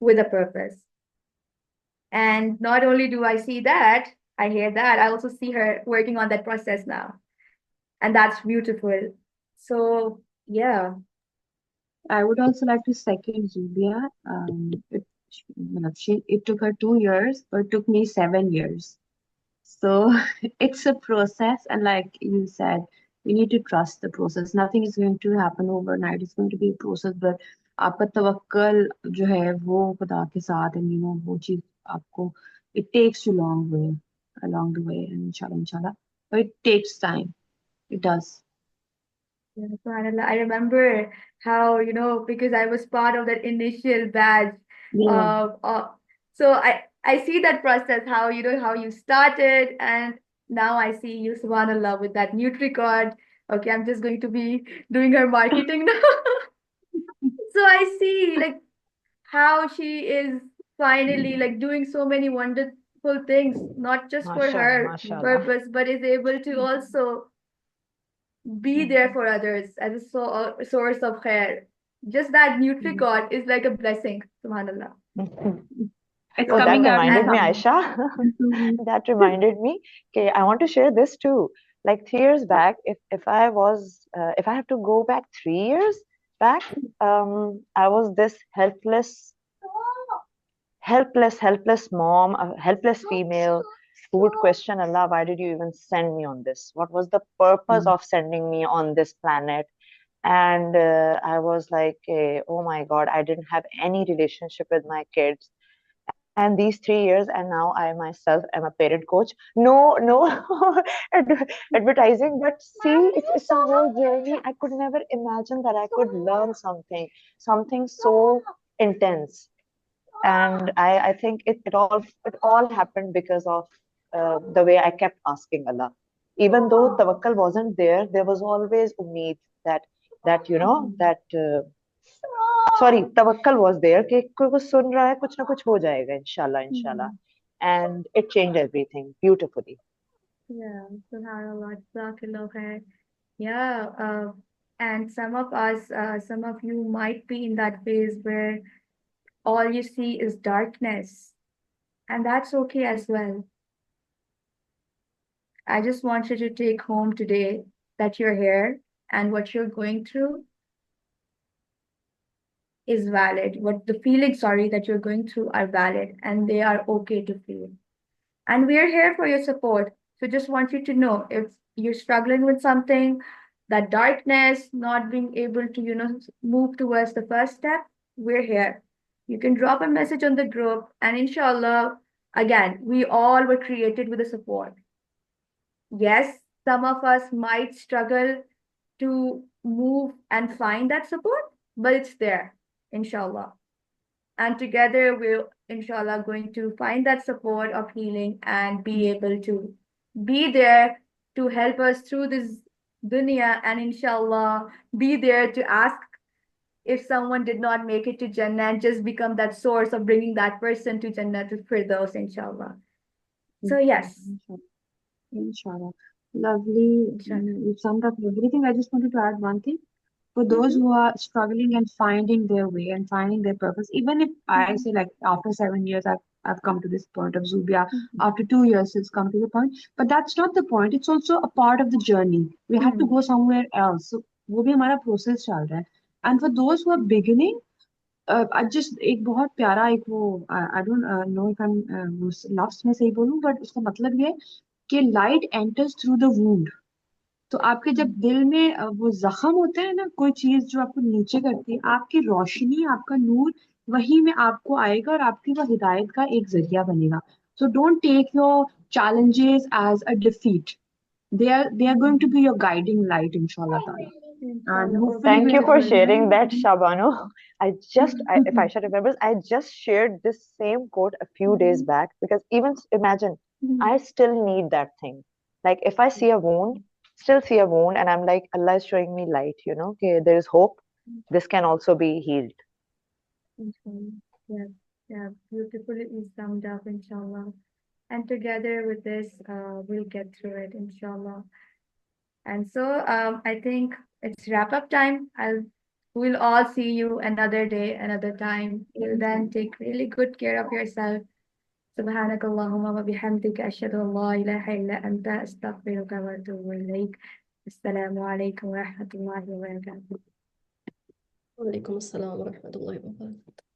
with a purpose. And not only do I see that, I hear that, I also see her working on that process now. And that's beautiful. So, yeah. I would also like to second Zubia. It took her 2 years, but it took me 7 years. So it's a process, and like you said, we need to trust the process. Nothing is going to happen overnight. It's going to be a process, but आपका तवक्कल जो है वो खुदा के साथ, and वो चीज आपको it takes you long way along the way, and inshallah, but it takes time. It does. Yeah, subhanallah. I remember how, because I was part of that initial batch Yeah. so I see that process, how, how you started, and now I see you, subhanallah, with that NutriCard. Okay, I'm just going to be doing her marketing now. So I see like how she is finally like doing so many wonderful things, not just for MashaAllah, her mashallah. purpose, but is able to also be there for others as a source of khair. Just that NutriCard is like a blessing, subhanallah. It's Oh, that coming out in reminded me, And summer. Aisha. That reminded me. Okay, I want to share this too. Like 3 years back, if I have to go back 3 years back, I was this helpless mom, a helpless female who would question Allah, why did you even send me on this? What was the purpose of sending me on this planet? And I was like, oh my God, I didn't have any relationship with my kids. And these 3 years, and now I myself am a parent coach. No, advertising, but see, it's a whole journey. I could never imagine that I could learn something so intense. And I think it all happened because of the way I kept asking Allah. Even though tawakkal wasn't there, there was always umeed that sorry, tawakkal was there कि कोई कुछ सुन रहा है, कुछ ना कुछ हो जाएगा, inshallah. And it changed everything beautifully. yeah, subhanallah, jazakallah khair. Yeah, and some of you might be in that phase where all you see is darkness, and that's okay as well. I just want you to take home today that you're here and what you're going through is valid. What the feelings, sorry, that you're going through are valid and they are okay to feel. And we're here for your support. So just want you to know if you're struggling with something, that darkness, not being able to, move towards the first step, we're here. You can drop a message on the group, and inshallah, again, we all were created with a support. Yes, some of us might struggle to move and find that support, but it's there, inshallah. And together we're, inshallah, going to find that support of healing and be able to be there to help us through this dunya, and inshallah, be there to ask if someone did not make it to Jannah and just become that source of bringing that person to Jannah to Firdaus, inshallah. So, yes. Inshallah. Lovely. Inshallah. You summed up everything. I just wanted to add one thing. For those who are struggling and finding their way and finding their purpose, even if I say like after 7 years I've come to this point of Zubia, after 2 years it's come to the point, but that's not the point. It's also a part of the journey. We have to go somewhere else. So वो भी हमारा process चल रहा है. And for those who are beginning, I just एक बहुत प्यारा एक वो I don't know if I'm वो लफ्ज में सही बोलूं, but उसका मतलब ये है कि light enters through the wound. तो आपके जब दिल में वो जख्म होता है ना, कोई चीज जो आपको नीचे करती है, आपकी रोशनी, आपका नूर वही में आपको आएगा और आपकी वो हिदायत का एक जरिया बनेगा. So don't take your challenges as a defeat. They are going to be your guiding light, inshallah ta'ala. And Inshallah. hopefully Thank we'll you for all sharing that, Shabano. If Aisha remembers, I just shared this same quote a few days back because even imagine, I still need that thing. Like if I see a wound, still see a wound, and I'm like, Allah is showing me light, okay, there is hope. This can also be healed. Inshallah. Yeah, yeah, beautifully summed up, inshallah. And together with this, we'll get through it, inshallah. And so I think it's wrap up time. We'll all see you another day, another time. Till then, take really good care of yourself. سبحانك اللهم وبحمدك أشهد أن لا إله إلا أنت أستغفرك وأتوب إليك. السلام عليكم ورحمة الله وبركاته. وعليكم السلام ورحمة الله وبركاته.